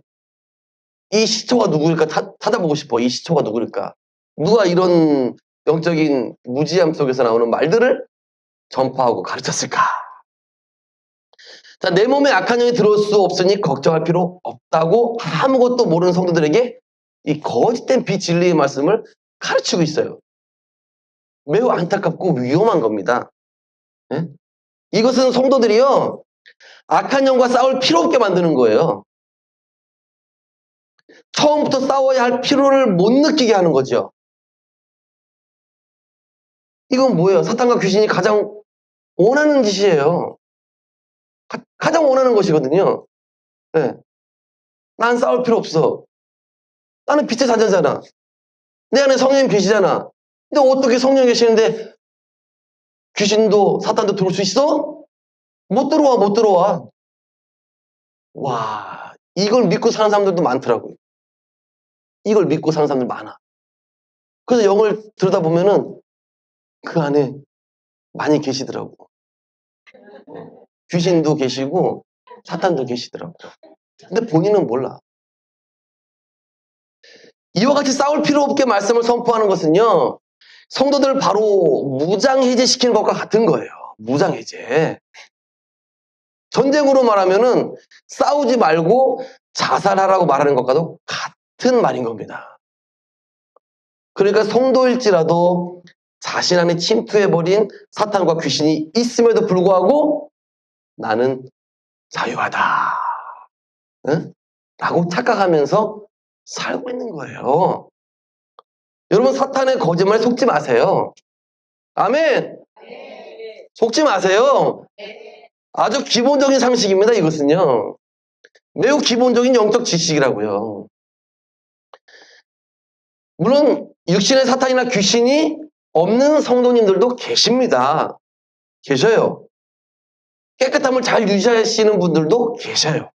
Speaker 1: 이 시초가 누구일까 찾아보고 싶어. 이 시초가 누구일까? 누가 이런 영적인 무지함 속에서 나오는 말들을 전파하고 가르쳤을까? 자, 내 몸에 악한 영이 들어올 수 없으니 걱정할 필요 없다고 아무것도 모르는 성도들에게 이 거짓된 비진리의 말씀을 가르치고 있어요. 매우 안타깝고 위험한 겁니다. 네? 이것은 성도들이요, 악한 영과 싸울 필요 없게 만드는 거예요. 처음부터 싸워야 할 필요를 못 느끼게 하는 거죠. 이건 뭐예요? 사탄과 귀신이 가장 원하는 짓이에요. 가장 원하는 것이거든요. 네. 난 싸울 필요 없어. 나는 빛의 자녀잖아. 내 안에 성령님 계시잖아. 근데 어떻게 성령이 계시는데 귀신도 사탄도 들어올 수 있어? 못 들어와, 못 들어와. 와, 이걸 믿고 사는 사람들도 많더라고요. 이걸 믿고 사는 사람들 많아. 그래서 영을 들여다보면은 그 안에 많이 계시더라고. 귀신도 계시고 사탄도 계시더라고. 근데 본인은 몰라. 이와 같이 싸울 필요 없게 말씀을 선포하는 것은요, 성도들을 바로 무장해제시키는 것과 같은 거예요. 무장해제. 전쟁으로 말하면은 싸우지 말고 자살하라고 말하는 것과도 같은 말인 겁니다. 그러니까 성도일지라도 자신 안에 침투해버린 사탄과 귀신이 있음에도 불구하고 나는 자유하다. 응? 라고 착각하면서 살고 있는 거예요. 여러분, 사탄의 거짓말에 속지 마세요. 아멘. 속지 마세요. 아주 기본적인 상식입니다. 이것은요. 매우 기본적인 영적 지식이라고요. 물론 육신의 사탄이나 귀신이 없는 성도님들도 계십니다. 계셔요. 깨끗함을 잘 유지하시는 분들도 계셔요.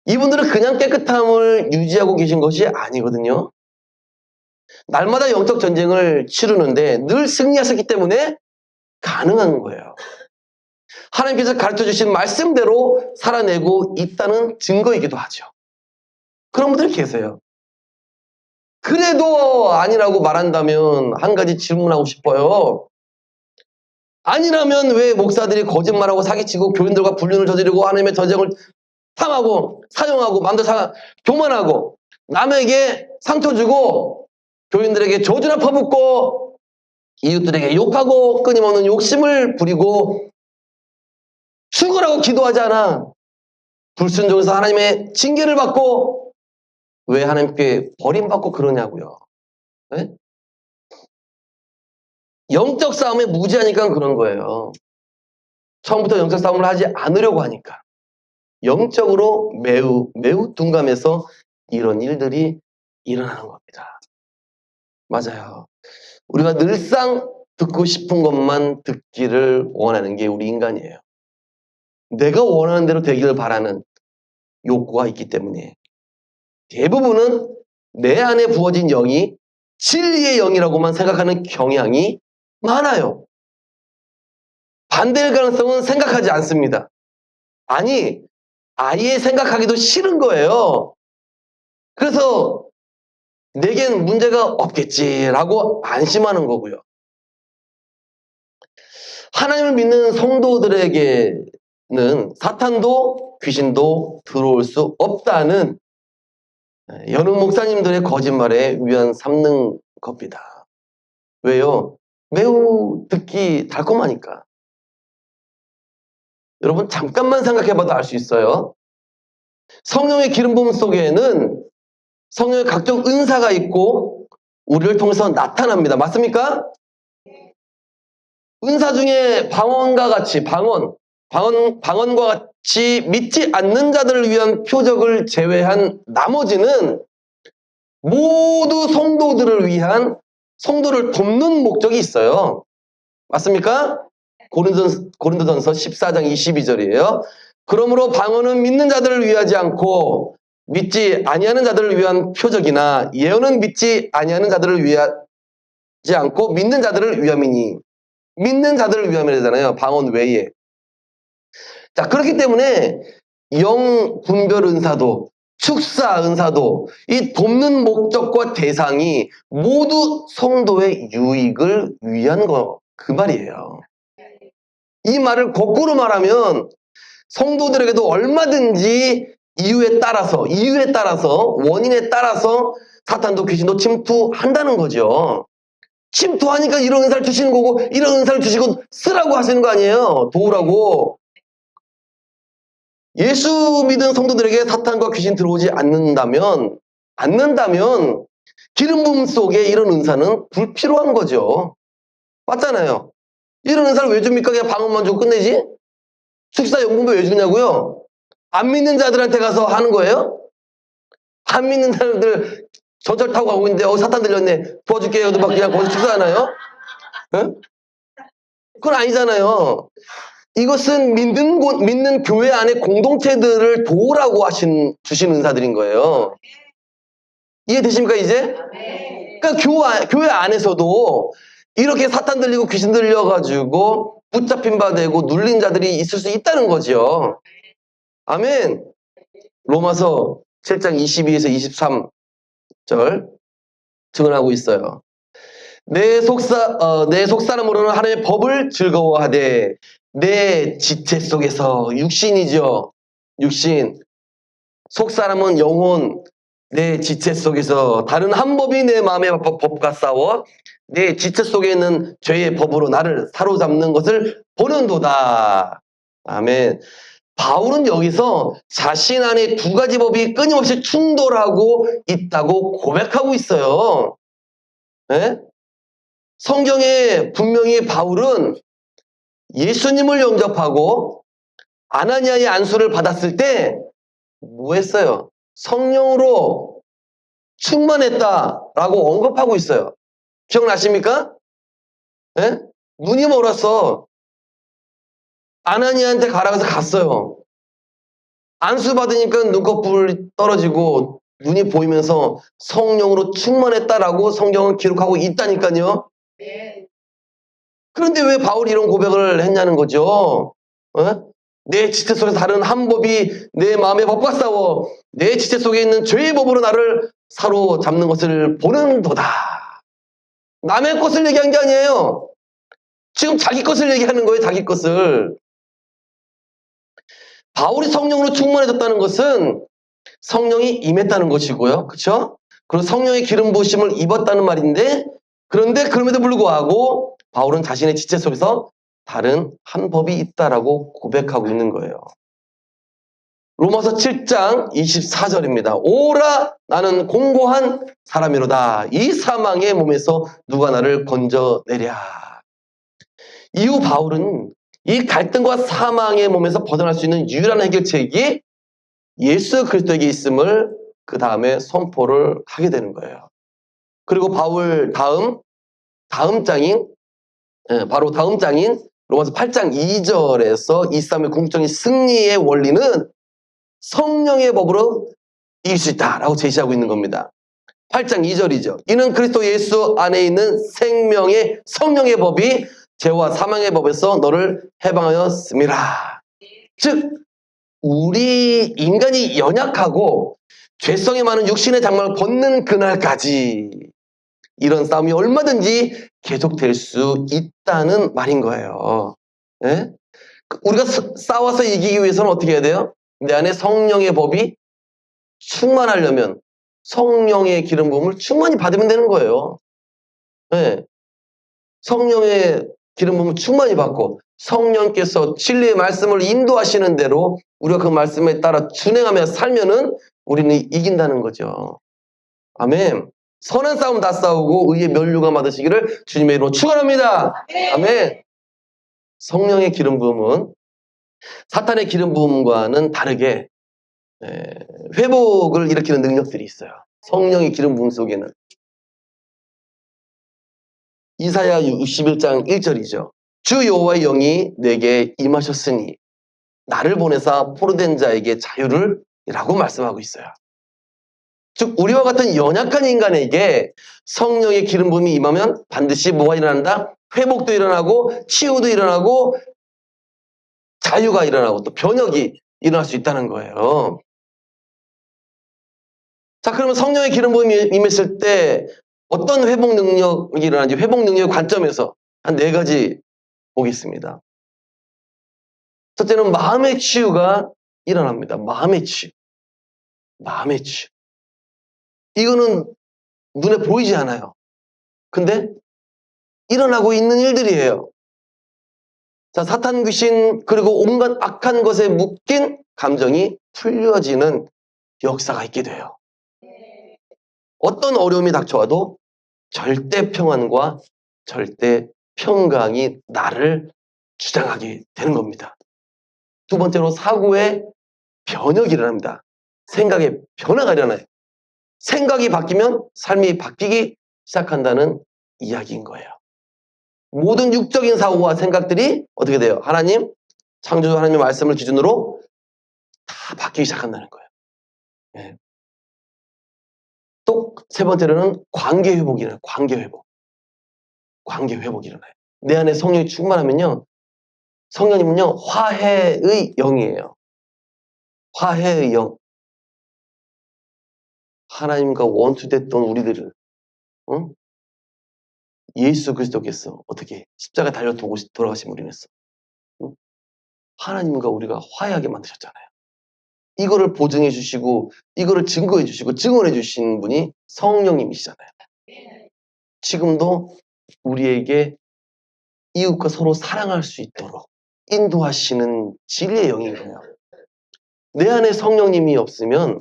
Speaker 1: 이분들은 그냥 깨끗함을 유지하고 계신 것이 아니거든요. 날마다 영적 전쟁을 치르는데 늘 승리하셨기 때문에 가능한 거예요. 하나님께서 가르쳐주신 말씀대로 살아내고 있다는 증거이기도 하죠. 그런 분들이 계세요. 그래도 아니라고 말한다면 한 가지 질문하고 싶어요. 아니라면 왜 목사들이 거짓말하고 사기치고 교인들과 불륜을 저지르고 하나님의 전쟁을 탐하고 사용하고 마음대로 교만하고 남에게 상처 주고 교인들에게 저주나 퍼붓고 이웃들에게 욕하고 끊임없는 욕심을 부리고 죽으라고 기도하지 않아? 불순종해서 하나님의 징계를 받고 왜 하나님께 버림받고 그러냐고요. 네? 영적 싸움에 무지하니까 그런 거예요. 처음부터 영적 싸움을 하지 않으려고 하니까. 영적으로 매우 둔감해서 이런 일들이 일어나는 겁니다. 맞아요. 우리가 늘상 듣고 싶은 것만 듣기를 원하는 게 우리 인간이에요. 내가 원하는 대로 되기를 바라는 욕구가 있기 때문에 대부분은 내 안에 부어진 영이 진리의 영이라고만 생각하는 경향이 많아요. 반대일 가능성은 생각하지 않습니다. 아니, 아예 생각하기도 싫은 거예요. 그래서 내겐 문제가 없겠지라고 안심하는 거고요. 하나님을 믿는 성도들에게는 사탄도 귀신도 들어올 수 없다는 여느 목사님들의 거짓말에 위안 삼는 겁니다. 왜요? 매우 듣기 달콤하니까. 여러분 잠깐만 생각해봐도 알 수 있어요. 성령의 기름 부음 속에는 성령의 각종 은사가 있고 우리를 통해서 나타납니다. 맞습니까? 은사 중에 방언과 같이 방언과 같이 믿지 않는 자들을 위한 표적을 제외한 나머지는 모두 성도들을 위한 성도를 돕는 목적이 있어요. 맞습니까? 고린도전서 14장 22절이에요. 그러므로 방언은 믿는 자들을 위하지 않고 믿지 아니하는 자들을 위한 표적이나 예언은 믿지 아니하는 자들을 위하지 않고 믿는 자들을 위함이니 믿는 자들을 위함이라잖아요. 방언 외에. 자, 그렇기 때문에 영 분별 은사도 축사 은사도 이 돕는 목적과 대상이 모두 성도의 유익을 위한 거 그 말이에요. 이 말을 거꾸로 말하면 성도들에게도 얼마든지 이유에 따라서 원인에 따라서 사탄도 귀신도 침투한다는 거죠. 침투하니까 이런 은사를 주시는 거고 이런 은사를 주시고 쓰라고 하시는 거 아니에요. 도우라고. 예수 믿은 성도들에게 사탄과 귀신 들어오지 않는다면 기름 부음 속에 이런 은사는 불필요한 거죠. 맞잖아요. 이런 은사를 왜 줍니까? 그냥 방언만 주고 끝내지? 축사 용분배 왜 주냐고요? 안 믿는 자들한테 가서 하는 거예요? 안 믿는 사람들 전철 타고 가고 있는데 사탄 들렸네. 도와줄게요. 막 그냥 거기서 축사하나요? 응? 그건 아니잖아요. 이것은 믿는 교회 안에 공동체들을 도우라고 주신 은사들인 거예요. 이해되십니까, 이제? 그러니까 교회 안에서도 이렇게 사탄 들리고 귀신 들려가지고 붙잡힌 바 되고 눌린 자들이 있을 수 있다는 거죠. 아멘. 로마서 7장 22에서 23절 증언하고 있어요. 내 속사람으로는 하나님의 법을 즐거워하되 내 지체 속에서 육신이죠. 육신. 속사람은 영혼. 내 지체 속에서 다른 한 법이 내 마음의 법과 싸워 내 지체 속에 있는 죄의 법으로 나를 사로잡는 것을 보는도다. 아멘. 바울은 여기서 자신 안에 두 가지 법이 끊임없이 충돌하고 있다고 고백하고 있어요. 예? 성경에 분명히 바울은 예수님을 영접하고 아나니아의 안수를 받았을 때 뭐 했어요? 성령으로 충만했다라고 언급하고 있어요. 기억나십니까? 예? 눈이 멀었어. 아나니아한테 가라고 해서 갔어요. 안수 받으니까 눈꺼풀이 떨어지고 눈이 보이면서 성령으로 충만했다라고 성경은 기록하고 있다니까요. 그런데 왜 바울이 이런 고백을 했냐는 거죠. 어? 내 지체 속에서 다른 한 법이 내 마음의 법과 싸워 내 지체 속에 있는 죄의 법으로 나를 사로잡는 것을 보는도다. 남의 것을 얘기한 게 아니에요. 지금 자기 것을 얘기하는 거예요. 자기 것을. 바울이 성령으로 충만해졌다는 것은 성령이 임했다는 것이고요. 그렇죠? 그리고 성령의 기름 부으심을 입었다는 말인데 그런데 그럼에도 불구하고 바울은 자신의 지체 속에서 다른 한 법이 있다라고 고백하고 있는 거예요. 로마서 7장 24절입니다. 오라 나는 공고한 사람이로다. 이 사망의 몸에서 누가 나를 건져내랴. 이후 바울은 이 갈등과 사망의 몸에서 벗어날 수 있는 유일한 해결책이 예수 그리스도에게 있음을 그 다음에 선포를 하게 되는 거예요. 그리고 바울 다음 장인 바로 다음 장인 로마서 8장 2절에서 이 싸움의 궁극적인 승리의 원리는 성령의 법으로 이길 수 있다라고 제시하고 있는 겁니다. 8장 2절이죠. 이는 그리스도 예수 안에 있는 생명의 성령의 법이 죄와 사망의 법에서 너를 해방하였음이라. 즉 우리 인간이 연약하고 죄성이 많은 육신의 장막을 벗는 그날까지 이런 싸움이 얼마든지 계속될 수 있다는 말인 거예요. 예? 우리가 싸워서 이기기 위해서는 어떻게 해야 돼요? 내 안에 성령의 법이 충만하려면 성령의 기름 부음을 충만히 받으면 되는 거예요. 예. 성령의 기름 부음을 충만히 받고 성령께서 진리의 말씀을 인도하시는 대로 우리가 그 말씀에 따라 준행하며 살면은 우리는 이긴다는 거죠. 아멘. 선한 싸움 다 싸우고 의의 면류관 받으시기를 주님의 이름으로 축원합니다. 아멘. 성령의 기름 부음은 사탄의 기름 부음과는 다르게 회복을 일으키는 능력들이 있어요. 성령의 기름 부음 속에는. 이사야 61장 1절이죠. 주 여호와의 영이 내게 임하셨으니 나를 보내사 포로된 자에게 자유를 이라고 말씀하고 있어요. 즉 우리와 같은 연약한 인간에게 성령의 기름 부음이 임하면 반드시 뭐가 일어난다? 회복도 일어나고 치유도 일어나고 자유가 일어나고 또 변혁이 일어날 수 있다는 거예요. 자, 그러면 성령의 기름 부음이 임했을 때 어떤 회복 능력이 일어나는지 회복 능력의 관점에서 한 4가지 보겠습니다. 첫째는 마음의 치유가 일어납니다. 마음의 치유. 마음의 치유. 이거는 눈에 보이지 않아요. 근데 일어나고 있는 일들이에요. 자, 사탄 귀신 그리고 온갖 악한 것에 묶인 감정이 풀려지는 역사가 있게 돼요. 어떤 어려움이 닥쳐와도 절대 평안과 절대 평강이 나를 주장하게 되는 겁니다. 두 번째로 사고의 변혁이 일어납니다. 생각의 변화가 일어나요. 생각이 바뀌면 삶이 바뀌기 시작한다는 이야기인 거예요. 모든 육적인 사고와 생각들이 어떻게 돼요? 하나님, 창조주 하나님의 말씀을 기준으로 다 바뀌기 시작한다는 거예요. 네. 또 세 번째로는 관계 회복이 일어나요. 관계 회복. 관계 회복이 일어나요. 내 안에 성령이 충만하면요. 성령님은요. 화해의 영이에요. 화해의 영. 하나님과 원수됐던 우리들을 예수 그리스도께서 어떻게 십자가에 달려 돌아가신 우리는 하나님과 우리가 화해하게 만드셨잖아요. 이거를 보증해 주시고 이거를 증거해 주시고 증언해 주신 분이 성령님이시잖아요. 지금도 우리에게 이웃과 서로 사랑할 수 있도록 인도하시는 진리의 영인 거예요. 내 안에 성령님이 없으면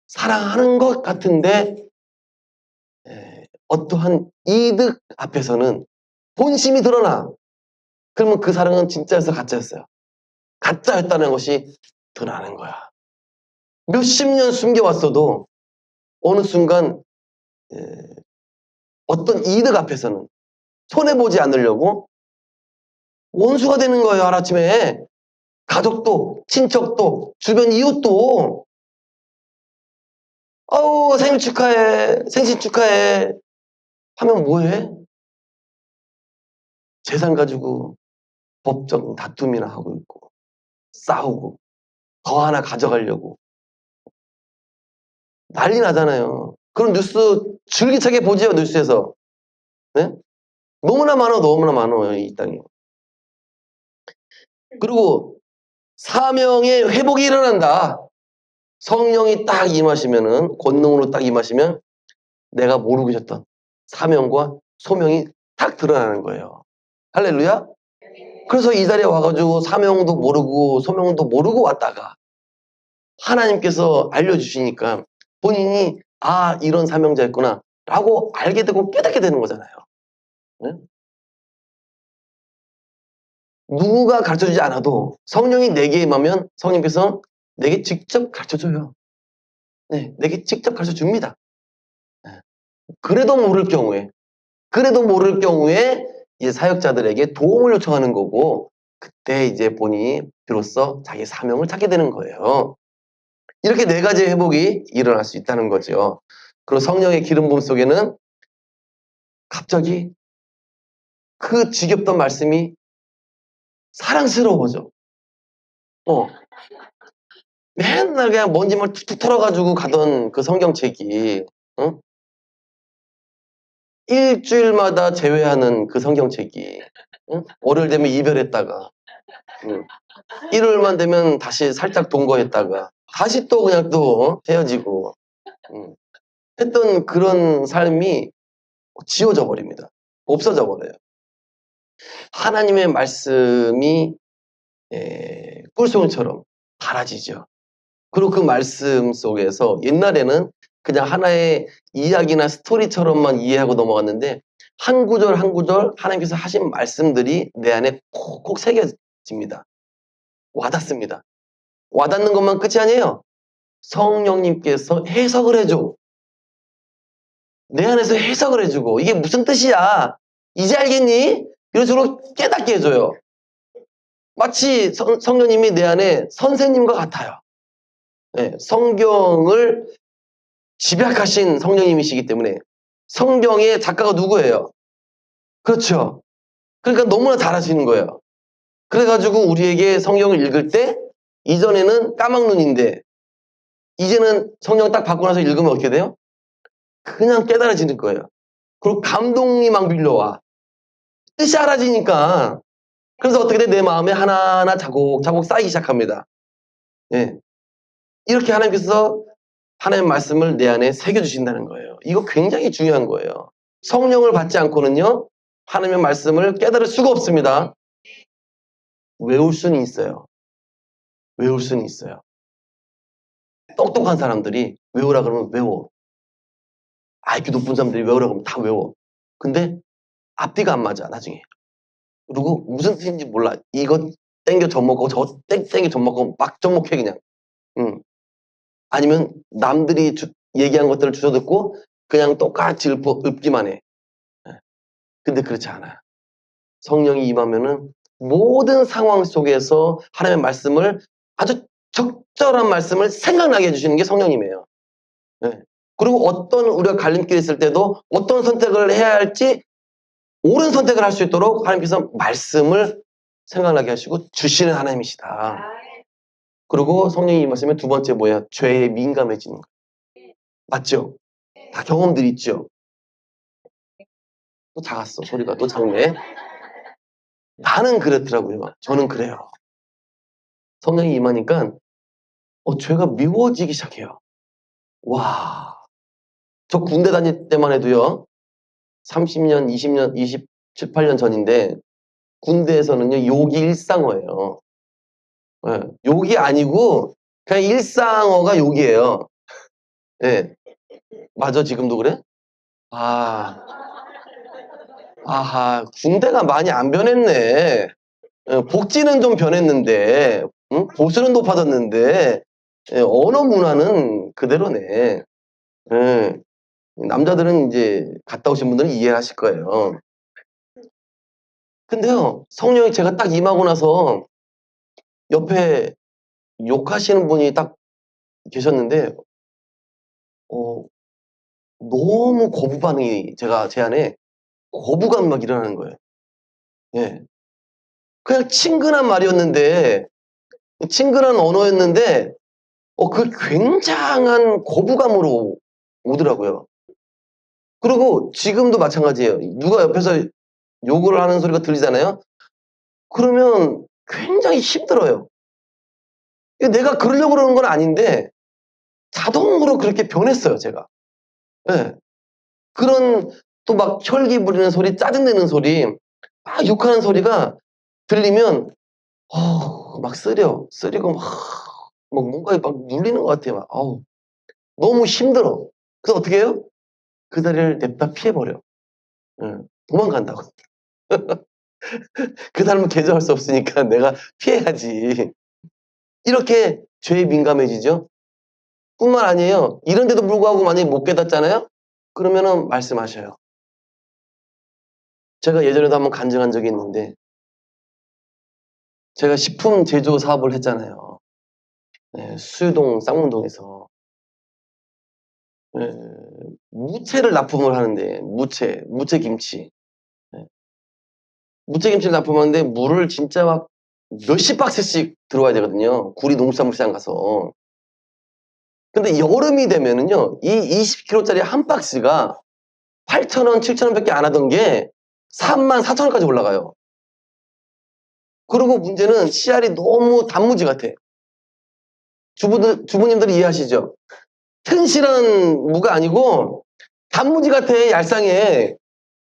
Speaker 1: 사랑하는 것 같은데 어떠한 이득 앞에서는 본심이 드러나. 그러면 그 사랑은 진짜였어, 가짜였어요? 가짜였다는 것이 드러나는 거야. 몇십 년 숨겨왔어도 어느 순간 어떤 이득 앞에서는 손해보지 않으려고 원수가 되는 거예요, 하루아침에. 가족도, 친척도, 주변 이웃도. 아우, 생일 축하해, 생신 축하해 하면 뭐해? 재산 가지고 법적 다툼이나 하고 있고, 싸우고, 더 하나 가져가려고. 난리 나잖아요. 그런 뉴스 줄기차게 보지요, 뉴스에서. 네? 너무나 너무나 많아요, 이 땅에. 그리고 사명의 회복이 일어난다. 성령이 딱 임하시면은, 권능으로 딱 임하시면 내가 모르고 있었던 사명과 소명이 딱 드러나는 거예요. 할렐루야? 그래서 이 자리에 와가지고 사명도 모르고 소명도 모르고 왔다가 하나님께서 알려주시니까 본인이 아, 이런 사명자였구나 라고 알게 되고 깨닫게 되는 거잖아요. 네? 누구가 가르쳐주지 않아도 성령이 내게 임하면 성령께서 내게 직접 가르쳐줘요. 네, 내게 직접 가르쳐줍니다. 네. 그래도 모를 경우에 이제 사역자들에게 도움을 요청하는 거고, 그때 이제 본인이 비로소 자기 사명을 찾게 되는 거예요. 이렇게 네 가지의 회복이 일어날 수 있다는 거죠. 그리고 성령의 기름 부음 속에는 갑자기 그 지겹던 말씀이 사랑스러워져. 맨날 그냥 먼지만 툭툭 털어가지고 가던 그 성경책이, 일주일마다 제외하는 그 성경책이, 월요일 되면 이별했다가, 일요일만 되면 다시 살짝 동거했다가, 다시 또 그냥 또 헤어지고, 했던 그런 삶이 지워져 버립니다. 없어져 버려요. 하나님의 말씀이 꿀송이처럼 달아지죠. 그리고 그 말씀 속에서 옛날에는 그냥 하나의 이야기나 스토리처럼만 이해하고 넘어갔는데 한 구절 한 구절 하나님께서 하신 말씀들이 내 안에 콕콕 새겨집니다. 와닿습니다. 와닿는 것만 끝이 아니에요. 성령님께서 해석을 해줘. 내 안에서 해석을 해주고 이게 무슨 뜻이야? 이제 알겠니? 이런 식으로 깨닫게 해줘요. 마치 성령님이 내 안에 선생님과 같아요. 네, 성경을 집약하신 성령님이시기 때문에 성경의 작가가 누구예요? 그렇죠. 그러니까 너무나 잘하시는 거예요. 그래가지고 우리에게 성경을 읽을 때 이전에는 까막눈인데 이제는 성경 딱 받고 나서 읽으면 어떻게 돼요? 그냥 깨달아지는 거예요. 그리고 감동이 막 밀려와. 뜻이 알아지니까. 그래서 어떻게 돼? 내 마음에 하나하나 자곡자곡 쌓이기 시작합니다. 예. 이렇게 하나님께서 하나님의 말씀을 내 안에 새겨주신다는 거예요. 이거 굉장히 중요한 거예요. 성령을 받지 않고는요, 하나님의 말씀을 깨달을 수가 없습니다. 외울 수는 있어요. 외울 수는 있어요. 똑똑한 사람들이 외우라 그러면 외워. IQ 높은 사람들이 외우라 그러면 다 외워. 근데 앞뒤가 안 맞아, 나중에. 그리고 무슨 뜻인지 몰라. 이거 땡겨 젖먹고 저거 땡겨 젖먹고 막 젖먹해 그냥. 아니면 남들이 얘기한 것들을 주워 듣고 그냥 똑같이 읊기만 해. 근데 그렇지 않아요. 성령이 임하면은 모든 상황 속에서 하나님의 말씀을 아주 적절한 말씀을 생각나게 해주시는 게 성령님이에요. 네. 그리고 어떤 우리가 갈림길에 있을 때도 어떤 선택을 해야 할지 옳은 선택을 할 수 있도록 하나님께서 말씀을 생각나게 하시고 주시는 하나님이시다. 그리고 성령이 임하시면 두 번째 뭐야? 죄에 민감해지는 거예요. 맞죠? 다 경험들이 있죠? 또 작았어. 소리가 또 작네. 나는 그렇더라고요. 저는 그래요. 성령이 임하니까 죄가 미워지기 시작해요. 와, 저 군대 다닐 때만 해도요. 30년, 20년, 27, 8년 전인데 군대에서는요. 욕이 일상어예요. 네, 욕이 아니고 그냥 일상어가 욕이에요. 네, 맞아 지금도 그래? 아하, 군대가 많이 안 변했네. 복지는 좀 변했는데, 응? 보수는 높아졌는데, 언어 문화는 그대로네. 예, 남자들은 이제 갔다 오신 분들은 이해하실 거예요. 근데요, 성령이 제가 딱 임하고 나서 옆에 욕하시는 분이 딱 계셨는데, 어, 너무 거부 반응이 제 안에 거부감이 막 일어나는 거예요. 예. 그냥 친근한 말이었는데, 친근한 언어였는데, 그 굉장한 거부감으로 오더라고요. 그리고 지금도 마찬가지예요. 누가 옆에서 욕을 하는 소리가 들리잖아요? 그러면 굉장히 힘들어요. 내가 그러려고 그러는 건 아닌데, 자동으로 그렇게 변했어요, 제가. 예. 그런 또 막 혈기 부리는 소리, 짜증내는 소리, 막 욕하는 소리가 들리면 막 쓰리고 막 뭔가에 막 눌리는 것 같아요. 막 너무 힘들어. 그래서 어떻게 해요? 그 자리를 냅다 피해버려. 예. 도망간다고. 그 사람은 개조할 수 없으니까 내가 피해야지. 이렇게 죄에 민감해지죠. 뿐만 아니에요. 이런데도 불구하고 만약에 못 깨닫잖아요? 그러면은 말씀하셔요. 제가 예전에도 한번 간증한 적이 있는데, 제가 식품 제조 사업을 했잖아요. 수유동 쌍문동에서. 예, 무채를 납품을 하는데, 무채 김치. 예, 무채김치를 납품하는데 물을 진짜 막 몇십 박스씩 들어와야 되거든요. 구리 농수산물시장 가서. 근데 여름이 되면은요, 이 20kg짜리 한 박스가 8,000원, 7,000원 밖에 안 하던 게 34,000원까지 올라가요. 그리고 문제는 씨알이 너무 단무지 같아. 주부님들이 이해하시죠? 튼실한 무가 아니고 단무지 같아, 얄쌍해.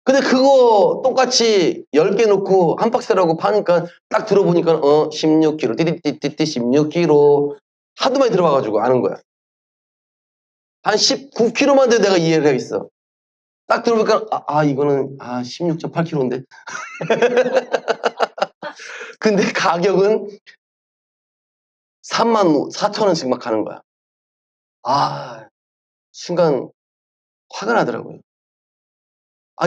Speaker 1: 근데 그거 똑같이 10개 놓고 한 박스라고 파니까 딱 들어보니까 16kg, 띠띠띠띠 16kg. 하도 많이 들어봐가지고 아는 거야. 한 19kg만 돼도 내가 이해를 하겠어. 딱 들어보니까 이거는 16.8kg인데. 근데 가격은 34,000원씩 막 가는 거야. 순간 화가 나더라고요.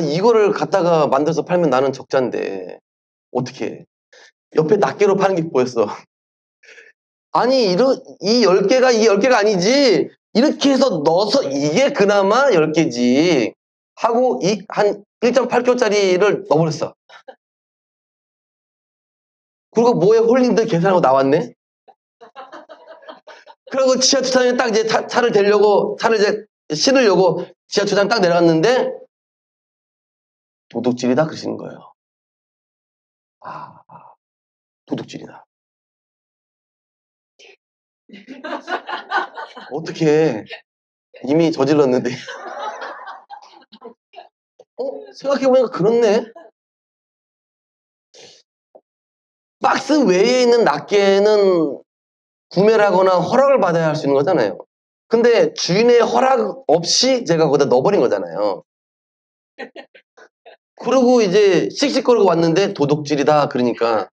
Speaker 1: 이거를 갖다가 만들어서 팔면 나는 적자인데 어떻게 해. 옆에 낱개로 파는 게 보였어. 아니 이 10개가 이 10개가 아니지. 이렇게 해서 넣어서 이게 그나마 10개지 하고 한 1.8kg짜리를 넣어버렸어. 그리고 뭐에 홀린들 계산하고 나왔네. 그리고 지하 주차장에 딱 이제 차를 대려고 차를 이제 실으려고 지하 주차장 딱 내려갔는데 도둑질이다 그러시는 거예요. 도둑질이다. 어떻게 이미 저질렀는데. 생각해보니까 그렇네. 박스 외에 있는 낱개는 구매를 하거나 허락을 받아야 할 수 있는 거잖아요. 근데 주인의 허락 없이 제가 거기다 넣어버린 거잖아요. 그리고 이제 씩씩거리고 왔는데 도둑질이다 그러니까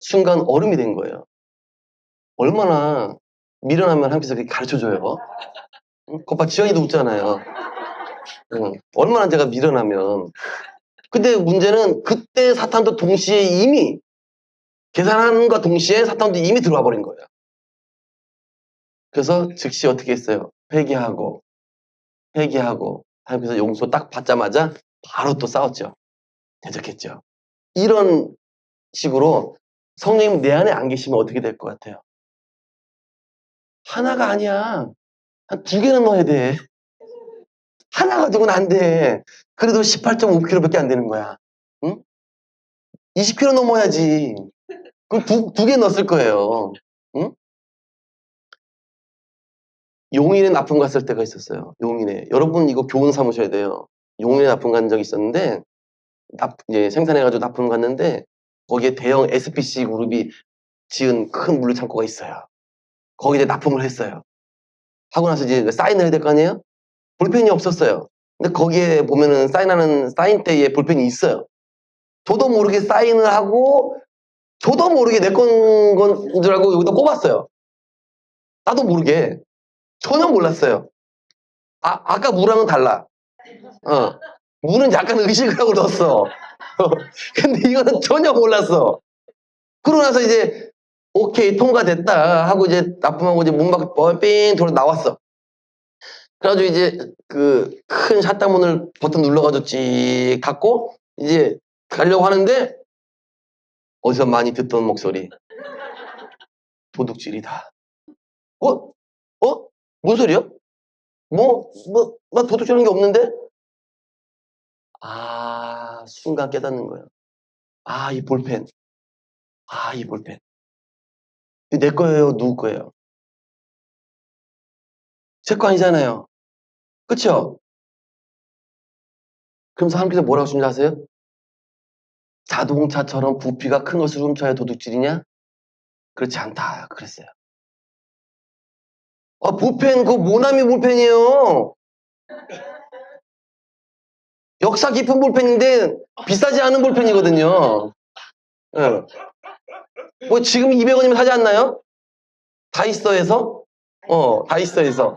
Speaker 1: 순간 얼음이 된 거예요. 얼마나 미련하면 하나님께서 그렇게 가르쳐줘요. 거봐 지영이도 웃잖아요. 얼마나 제가 미련하면. 근데 문제는 그때 사탄도 동시에 이미 계산함과 동시에 사탄도 이미 들어와 버린 거예요. 그래서 즉시 어떻게 했어요? 회개하고 하나님께서 용서 딱 받자마자 바로 또 싸웠죠. 대적했죠. 이런 식으로 성령님 내 안에 안 계시면 어떻게 될 것 같아요? 하나가 아니야. 한 2개는 넣어야 돼. 하나 가지고는 안 돼. 그래도 18.5kg밖에 안 되는 거야. 응? 20kg 넘어야지. 그럼 두 개 넣었을 거예요. 응? 용인에 납품 갔을 때가 있었어요. 용인에. 여러분 이거 교훈 삼으셔야 돼요. 용인에 납품 간 적이 있었는데 이제 생산해가지고 납품 갔는데 거기에 대형 SPC 그룹이 지은 큰 물류창고가 있어요. 거기에 납품을 했어요. 하고 나서 이제 사인을 해야 될 거 아니에요? 볼펜이 없었어요. 근데 거기에 보면은 사인하는 사인대에 볼펜이 있어요. 저도 모르게 사인을 하고 저도 모르게 내 건 줄 알고 여기다 꼽았어요. 나도 모르게. 전혀 몰랐어요. 아까 무랑은 달라. 무는 약간 의식을 하고 넣었어. 근데 이거는 전혀 몰랐어. 그러고 나서 이제 오케이 통과됐다 하고 이제 납품하고 이제 문 밖에 삥 돌아 나왔어. 그래가지고 이제 그 큰 샷다문을 버튼 눌러가지고 찍 닫고 이제 가려고 하는데 어디서 많이 듣던 목소리. 도둑질이다. 어? 어? 뭔 소리야? 나 도둑질한 게 없는데? 순간 깨닫는 거예요. 이 볼펜. 이 볼펜. 이거 내 거예요? 누구 거예요? 제 거 아니잖아요. 그쵸? 그러면서 하나님께서 뭐라고 하시는지 아세요? 자동차처럼 부피가 큰 것을 훔쳐야 도둑질이냐? 그렇지 않다. 그랬어요. 볼펜, 그거 모나미 볼펜이에요. 역사 깊은 볼펜인데 비싸지 않은 볼펜이거든요. 예. 뭐 지금 200원이면 사지 않나요? 다이소에서? 다이소에서.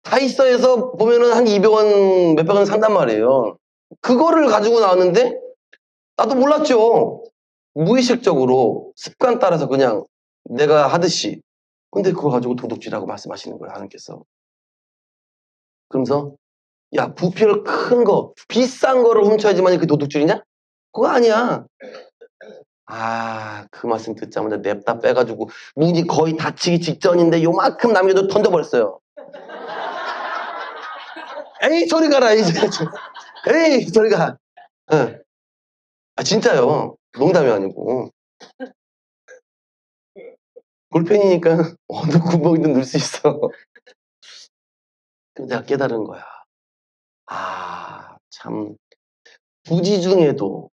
Speaker 1: 다이소에서 보면은 한 200원, 몇백 원 산단 말이에요. 그거를 가지고 나왔는데 나도 몰랐죠. 무의식적으로 습관 따라서 그냥 내가 하듯이. 근데 그걸 가지고 도둑질하고 말씀하시는 거예요, 하나님께서. 그러면서 야, 부피를 큰 거, 비싼 거를 훔쳐야지만 그게 도둑질이냐? 그거 아니야. 그 말씀 듣자마자 냅다 빼가지고 문이 거의 닫히기 직전인데 요만큼 남겨도 던져버렸어요. 에이, 저리 가라, 이제. 에이, 저리 가. 응. 진짜요. 농담이 아니고. 볼펜이니까 어느 구멍이든 넣을 수 있어. 그럼 내가 깨달은 거야. 참. 부지 중에도,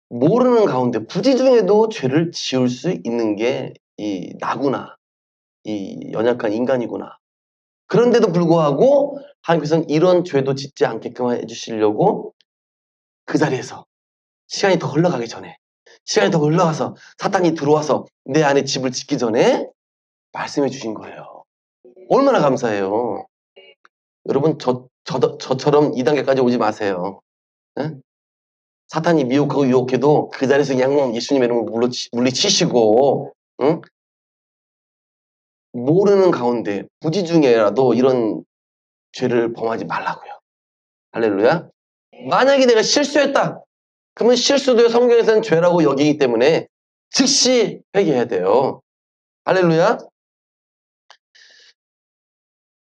Speaker 1: 모르는 가운데 부지 중에도 죄를 지을 수 있는 게 이 나구나. 이 연약한 인간이구나. 그런데도 불구하고 하나님께서는 이런 죄도 짓지 않게끔 해주시려고 그 자리에서 시간이 더 흘러가기 전에, 시간이 더 흘러가서 사탄이 들어와서 내 안에 집을 짓기 전에 말씀해 주신 거예요. 얼마나 감사해요. 여러분, 저처럼 2단계까지 오지 마세요. 응? 사탄이 미혹하고 유혹해도 그 자리에서 그냥 예수님의 이름으로 물리치시고, 응? 모르는 가운데 부지 중에라도 이런 죄를 범하지 말라고요. 할렐루야. 만약에 내가 실수했다. 그러면 실수도 성경에서는 죄라고 여기기 때문에 즉시 회개해야 돼요. 할렐루야.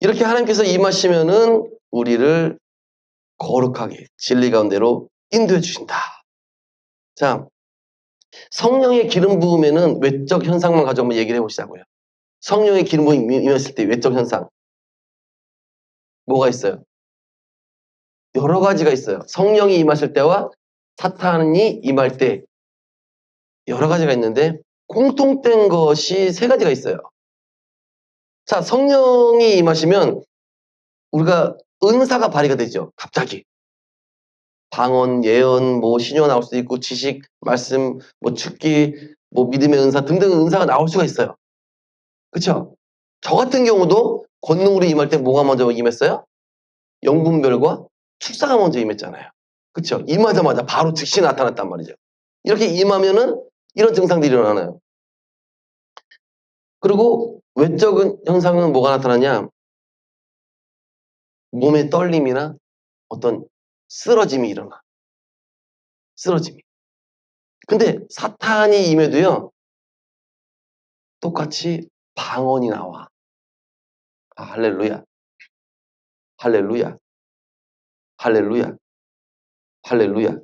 Speaker 1: 이렇게 하나님께서 임하시면은 우리를 거룩하게 진리 가운데로 인도해 주신다. 자, 성령의 기름 부음에는 외적 현상만 가지고 한번 얘기를 해보시자고요. 성령의 기름 부음이 임했을 때 외적 현상. 뭐가 있어요? 여러 가지가 있어요. 성령이 임하실 때와 사탄이 임할 때 여러 가지가 있는데 공통된 것이 세 가지가 있어요. 자, 성령이 임하시면 우리가 은사가 발휘가 되죠. 갑자기. 방언, 예언, 신효가 나올 수도 있고 지식, 말씀, 축기, 믿음의 은사 등등 은사가 나올 수가 있어요. 그쵸? 저 같은 경우도 권능으로 임할 때 뭐가 먼저 임했어요? 영분별과 축사가 먼저 임했잖아요. 그쵸? 임하자마자 바로 즉시 나타났단 말이죠. 이렇게 임하면은 이런 증상들이 일어나요. 그리고 외적인 현상은 뭐가 나타나냐? 몸의 떨림이나 어떤 쓰러짐이 일어나. 쓰러짐이. 근데 사탄이 임해도요, 똑같이 방언이 나와. 할렐루야. 할렐루야. 할렐루야. 할렐루야.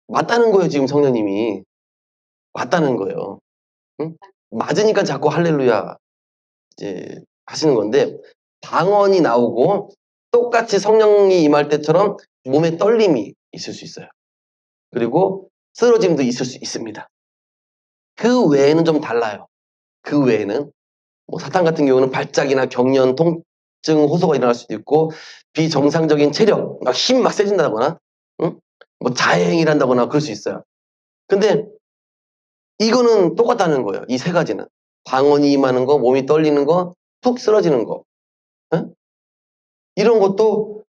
Speaker 1: 맞다는 거예요, 지금 성령님이. 맞다는 거예요. 응? 맞으니까 자꾸 할렐루야 이제 하시는 건데, 방언이 나오고 똑같이 성령이 임할 때처럼 몸에 떨림이 있을 수 있어요. 그리고 쓰러짐도 있을 수 있습니다. 그 외에는 좀 달라요. 그 외에는 사탄 같은 경우는 발작이나 경련, 호소가 일어날 수도 있고, 비정상적인 체력, 막 힘 막 세진다거나, 응? 뭐 자해행위를 한다거나 그럴 수 있어요. 근데 이거는 똑같다는 거예요. 이 세 가지는. 방언이 임하는 거, 몸이 떨리는 거, 툭 쓰러지는 거. 응? 이런 것도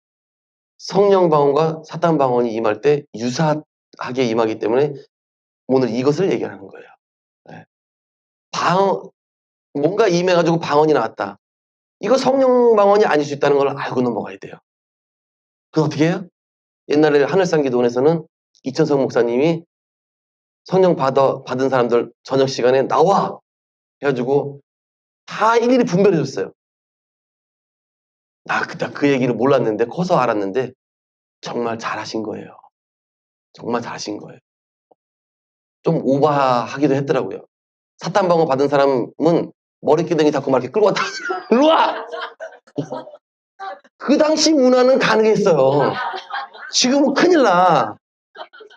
Speaker 1: 성령 방언과 사탄 방언이 임할 때 유사하게 임하기 때문에 오늘 이것을 얘기하는 거예요. 네. 뭔가 임해가지고 방언이 나왔다. 이거 성령 방언이 아닐 수 있다는 걸 알고 넘어가야 돼요. 그럼 어떻게 해요? 옛날에 하늘상기도원에서는 이천성 목사님이 성령 받은 사람들 저녁 시간에 나와! 해가지고 다 일일이 분별해줬어요. 나 그때 그 얘기를 몰랐는데 커서 알았는데 정말 잘하신 거예요. 정말 잘하신 거예요. 좀 오버하기도 했더라고요. 사탄 방어 받은 사람은 머리끼덩이 잡고 막 이렇게 끌고 왔다. 일로 와! 그 당시 문화는 가능했어요. 지금은 큰일 나.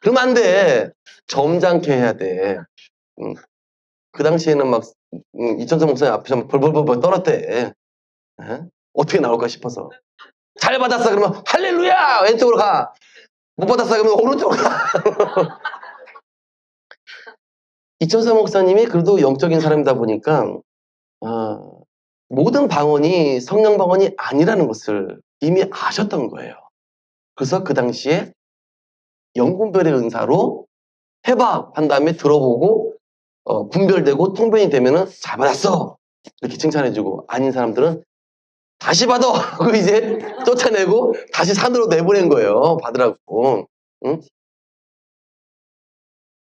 Speaker 1: 그러면 안 돼. 점잖게 해야 돼. 그 당시에는 막 이천성 목사님 앞에서 막 벌벌벌 떨었대. 에? 어떻게 나올까 싶어서. 잘 받았어 그러면 할렐루야 왼쪽으로 가. 못 받았어 그러면 오른쪽으로 가. 이천성 목사님이 그래도 영적인 사람이다 보니까 모든 방언이 성령 방언이 아니라는 것을 이미 아셨던 거예요. 그래서 그 당시에 영분별의 은사로 해봐 한 다음에 들어보고 분별되고 통변이 되면은 잘 받았어 이렇게 칭찬해주고, 아닌 사람들은 다시 받아 하고 이제 쫓아내고 다시 산으로 내보낸 거예요. 받으라고. 응?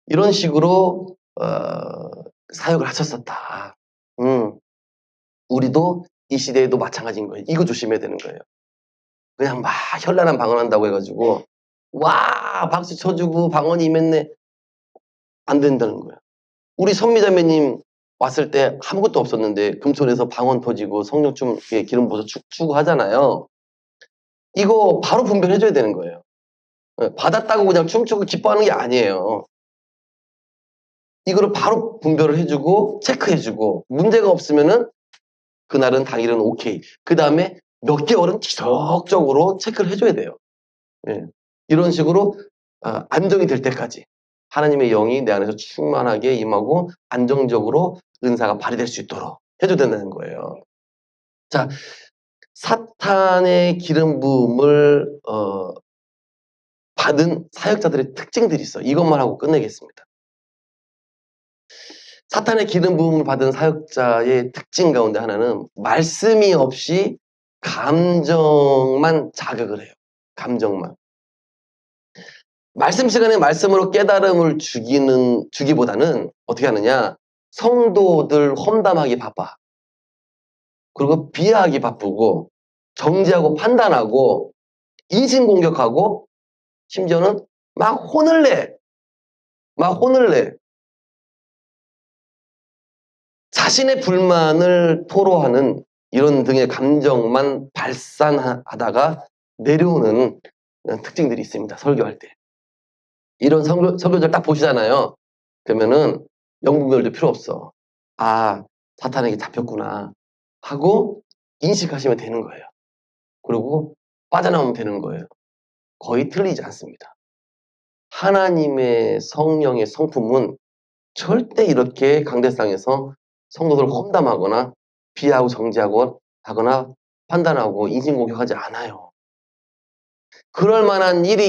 Speaker 1: 이런 식으로 사역을 하셨었다. 우리도 이 시대에도 마찬가지인 거예요. 이거 조심해야 되는 거예요. 그냥 막 현란한 방언한다고 해가지고 와 박수 쳐주고 방언이 임했네, 안 된다는 거예요. 우리 선미자매님 왔을 때 아무것도 없었는데 금손에서 방언 터지고 성령춤 기름 부어서 축축 하잖아요. 이거 바로 분별해줘야 되는 거예요. 받았다고 그냥 춤추고 기뻐하는 게 아니에요. 이거를 바로 분별을 해주고 체크해주고 문제가 없으면은 그날은 당일은 오케이. 그 다음에 몇 개월은 지속적으로 체크를 해줘야 돼요. 예. 이런 식으로 안정이 될 때까지 하나님의 영이 내 안에서 충만하게 임하고 안정적으로 은사가 발휘될 수 있도록 해줘야 된다는 거예요. 자, 사탄의 기름 부음을 받은 사역자들의 특징들이 있어요. 이것만 하고 끝내겠습니다. 사탄의 기름 부음을 받은 사역자의 특징 가운데 하나는 말씀이 없이 감정만 자극을 해요. 감정만. 말씀 시간에 말씀으로 깨달음을 주기보다는 어떻게 하느냐? 성도들 험담하기 바빠. 그리고 비하하기 바쁘고 정지하고 판단하고 인신공격하고 심지어는 막 혼을 내. 막 혼을 내. 자신의 불만을 토로하는 이런 등의 감정만 발산하다가 내려오는 특징들이 있습니다. 설교할 때. 이런 설교자를 딱 보시잖아요. 그러면은 영분별도 필요 없어. 아, 사탄에게 잡혔구나 하고 인식하시면 되는 거예요. 그리고 빠져나오면 되는 거예요. 거의 틀리지 않습니다. 하나님의 성령의 성품은 절대 이렇게 강대상에서 성도들을 험담하거나 비하하고 정지하고 하거나 판단하고 인신공격하지 않아요. 그럴 만한 일이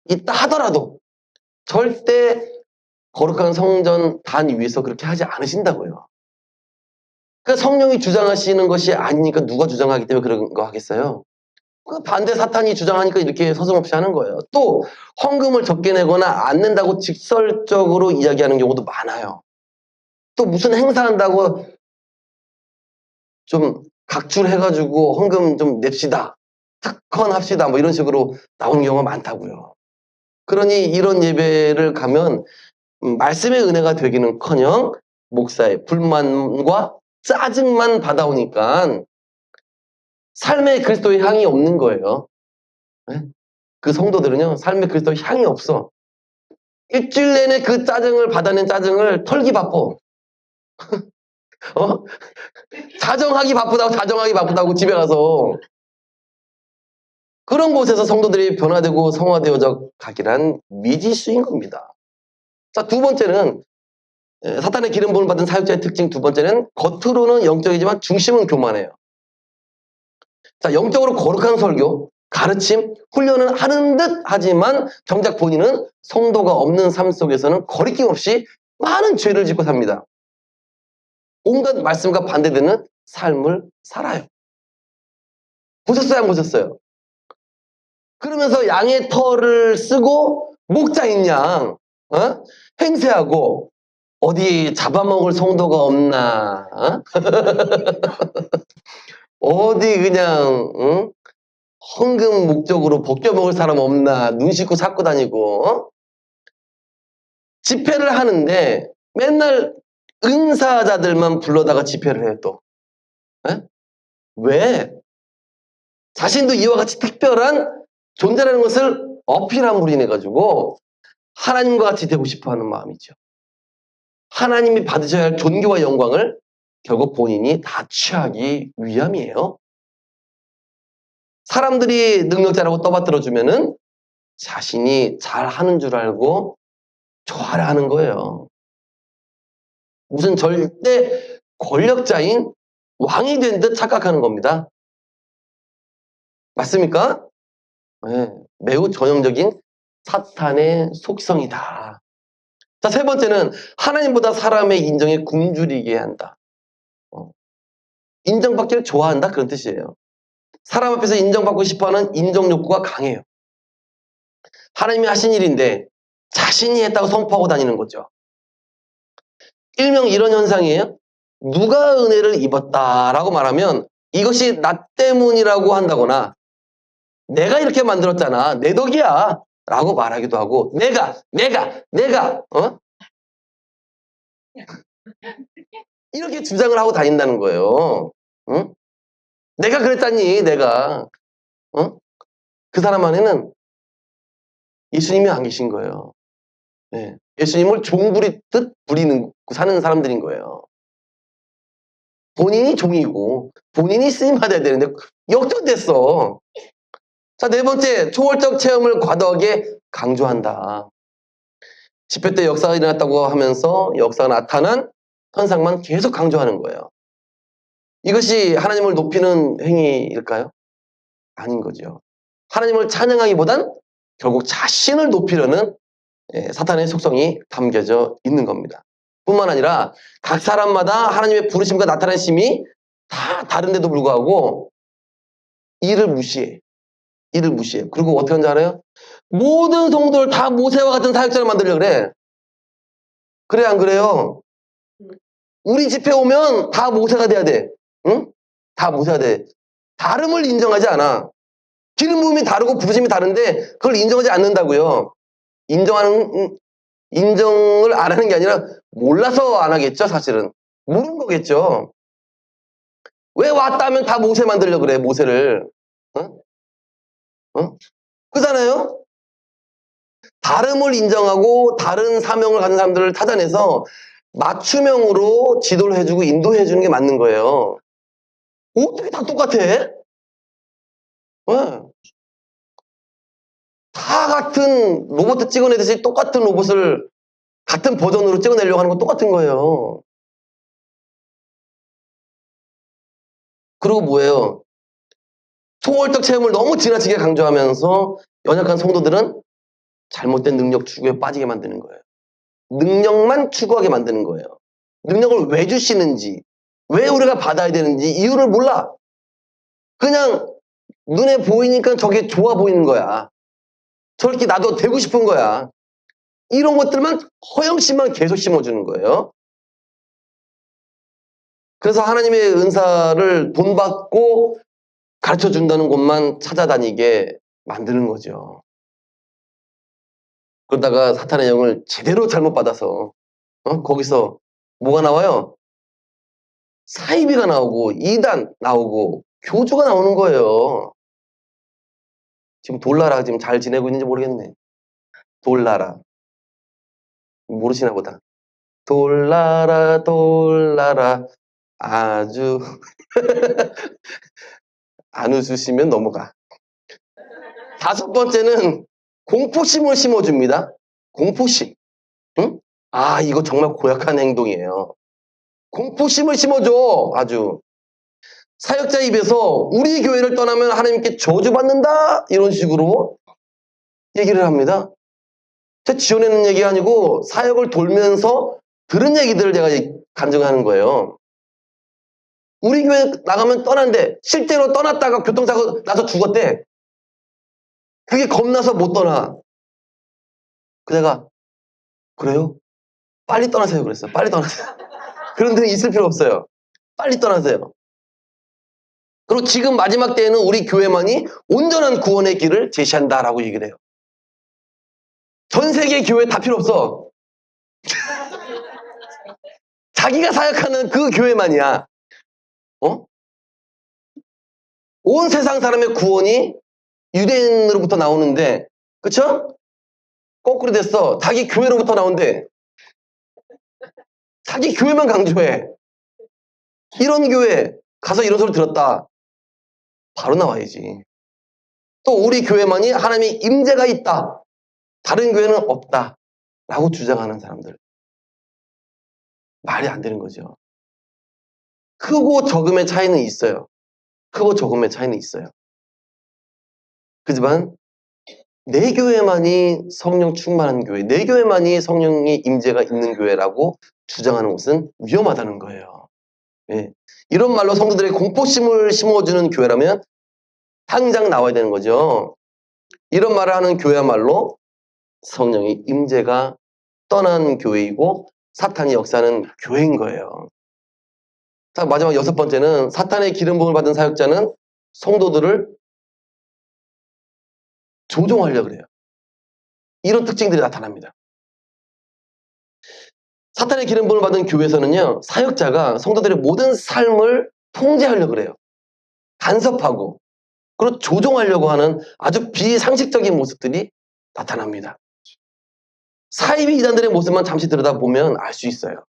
Speaker 1: 있다 하더라도 절대 거룩한 성전 단 위에서 그렇게 하지 않으신다고요. 그러니까 성령이 주장하시는 것이 아니니까 누가 주장하기 때문에 그런 거 하겠어요? 그 반대 사탄이 주장하니까 이렇게 서슴없이 하는 거예요. 또 헌금을 적게 내거나 안 낸다고 직설적으로 이야기하는 경우도 많아요. 또 무슨 행사한다고 좀 각출해가지고 헌금 좀 냅시다, 특헌합시다 뭐 이런 식으로 나오는 경우가 많다고요. 그러니 이런 예배를 가면 말씀의 은혜가 되기는커녕 목사의 불만과 짜증만 받아오니까 삶의 그리스도의 향이 없는 거예요. 네? 그 성도들은요, 삶의 그리스도의 향이 없어. 일주일 내내 그 짜증을 받아낸 짜증을 털기 바빠. 어? 자정하기 바쁘다고 집에 가서. 그런 곳에서 성도들이 변화되고 성화되어져 가기란 미지수인 겁니다. 자, 두 번째는 사탄의 기름 부음을 받은 사역자의 특징 두 번째는 겉으로는 영적이지만 중심은 교만해요. 자, 영적으로 거룩한 설교, 가르침, 훈련은 하는 듯 하지만 정작 본인은 성도가 없는 삶 속에서는 거리낌 없이 많은 죄를 짓고 삽니다. 온갖 말씀과 반대되는 삶을 살아요. 보셨어요? 안 보셨어요? 그러면서 양의 털을 쓰고 목자인 양 행세하고 어디 잡아먹을 성도가 없나? 어디 그냥 헌금 목적으로 벗겨먹을 사람 없나? 눈 씻고 찾고 다니고 집회를 하는데 맨날 은사자들만 불러다가 집회를 해요 또. 왜? 자신도 이와 같이 특별한 존재라는 것을 어필함으로 인해 가지고 하나님과 같이 되고 싶어하는 마음이죠. 하나님이 받으셔야 할 존귀와 영광을 결국 본인이 다 취하기 위함이에요. 사람들이 능력자라고 떠받들어 주면은 자신이 잘하는 줄 알고 좋아라 하는 거예요. 무슨 절대 권력자인 왕이 된 듯 착각하는 겁니다. 맞습니까? 네, 매우 전형적인 사탄의 속성이다. 자, 세 번째는 하나님보다 사람의 인정에 굶주리게 한다. 인정받기를 좋아한다 그런 뜻이에요. 사람 앞에서 인정받고 싶어하는 인정 욕구가 강해요. 하나님이 하신 일인데 자신이 했다고 선포하고 다니는 거죠. 일명 이런 현상이에요. 누가 은혜를 입었다라고 말하면 이것이 나 때문이라고 한다거나 내가 이렇게 만들었잖아. 내 덕이야. 라고 말하기도 하고 내가 이렇게 주장을 하고 다닌다는 거예요. 응? 내가 그랬다니 내가 그 사람 안에는 예수님이 안 계신 거예요. 네. 예수님을 종 부리듯 부리는 사는 사람들인 거예요. 본인이 종이고 본인이 쓰임 받아야 되는데 역전됐어. 자, 네 번째, 초월적 체험을 과도하게 강조한다. 집회 때 역사가 일어났다고 하면서 역사가 나타난 현상만 계속 강조하는 거예요. 이것이 하나님을 높이는 행위일까요? 아닌 거죠. 하나님을 찬양하기보단 결국 자신을 높이려는 사탄의 속성이 담겨져 있는 겁니다. 뿐만 아니라 각 사람마다 하나님의 부르심과 나타내심이 다 다른데도 불구하고 이를 무시해. 이를 무시해. 그리고 어떻게 하는지 알아요? 모든 성도를 다 모세와 같은 사역자를 만들려고 그래. 그래 안 그래요? 우리 집회 오면 다 모세가 돼야 돼. 응? 다 모세가 돼. 다름을 인정하지 않아. 기름 부음이 다르고 부르심이 다른데 그걸 인정하지 않는다고요. 인정을 안 하는 게 아니라 몰라서 안 하겠죠, 사실은. 모르는 거겠죠. 왜 왔다 하면 다 모세 만들려고 그래, 모세를. 그잖아요? 다름을 인정하고 다른 사명을 가진 사람들을 찾아내서 맞춤형으로 지도를 해주고 인도해주는 게 맞는 거예요. 어떻게 다 똑같아? 다 같은 로봇 찍어내듯이 똑같은 로봇을 같은 버전으로 찍어내려고 하는 건 똑같은 거예요. 그리고 뭐예요? 초월적 체험을 너무 지나치게 강조하면서 연약한 성도들은 잘못된 능력 추구에 빠지게 만드는 거예요. 능력만 추구하게 만드는 거예요. 능력을 왜 주시는지, 왜 우리가 받아야 되는지 이유를 몰라. 그냥 눈에 보이니까 저게 좋아 보이는 거야. 저렇게 나도 되고 싶은 거야. 이런 것들만 허영심만 계속 심어주는 거예요. 그래서 하나님의 은사를 돈 받고 가르쳐 준다는 곳만 찾아다니게 만드는 거죠. 그러다가 사탄의 영을 제대로 잘못 받아서 거기서 뭐가 나와요? 사이비가 나오고 이단 나오고 교주가 나오는 거예요. 지금 돌나라 지금 잘 지내고 있는지 모르겠네. 돌나라 모르시나 보다. 돌나라 아주 안 웃으시면 넘어가. 다섯 번째는 공포심을 심어줍니다. 공포심. 응? 아, 이거 정말 고약한 행동이에요. 공포심을 심어줘. 아주. 사역자 입에서 우리 교회를 떠나면 하나님께 저주받는다. 이런 식으로 얘기를 합니다. 제가 지어내는 얘기가 아니고 사역을 돌면서 들은 얘기들을 제가 간증하는 거예요. 우리 교회 나가면 떠난대. 실제로 떠났다가 교통사고 나서 죽었대. 그게 겁나서 못 떠나. 내가 그래요? 빨리 떠나세요 그랬어요. 빨리 떠나세요. 그런 데는 있을 필요 없어요. 빨리 떠나세요. 그리고 지금 마지막 때에는 우리 교회만이 온전한 구원의 길을 제시한다라고 얘기를 해요. 전 세계 교회 다 필요 없어. 자기가 사역하는 그 교회만이야. 온 세상 사람의 구원이 유대인으로부터 나오는데, 그쵸? 거꾸로 됐어. 자기 교회로부터 나온대. 자기 교회만 강조해. 이런 교회 가서 이런 소리 들었다. 바로 나와야지. 또 우리 교회만이 하나님의 임재가 있다. 다른 교회는 없다. 라고 주장하는 사람들. 말이 안 되는 거죠. 크고 적음의 차이는 있어요. 크고 적음의 차이는 있어요. 그지만 내 교회만이 성령 충만한 교회, 내 교회만이 성령의 임재가 있는 교회라고 주장하는 것은 위험하다는 거예요. 예. 이런 말로 성도들의 공포심을 심어주는 교회라면 당장 나와야 되는 거죠. 이런 말을 하는 교회야말로 성령의 임재가 떠난 교회이고 사탄이 역사하는 교회인 거예요. 자, 마지막 여섯 번째는 사탄의 기름 부음을 받은 사역자는 성도들을 조종하려고 그래요. 이런 특징들이 나타납니다. 사탄의 기름 부음을 받은 교회에서는요, 사역자가 성도들의 모든 삶을 통제하려고 그래요. 간섭하고, 그리고 조종하려고 하는 아주 비상식적인 모습들이 나타납니다. 사이비 이단들의 모습만 잠시 들여다보면 알 수 있어요.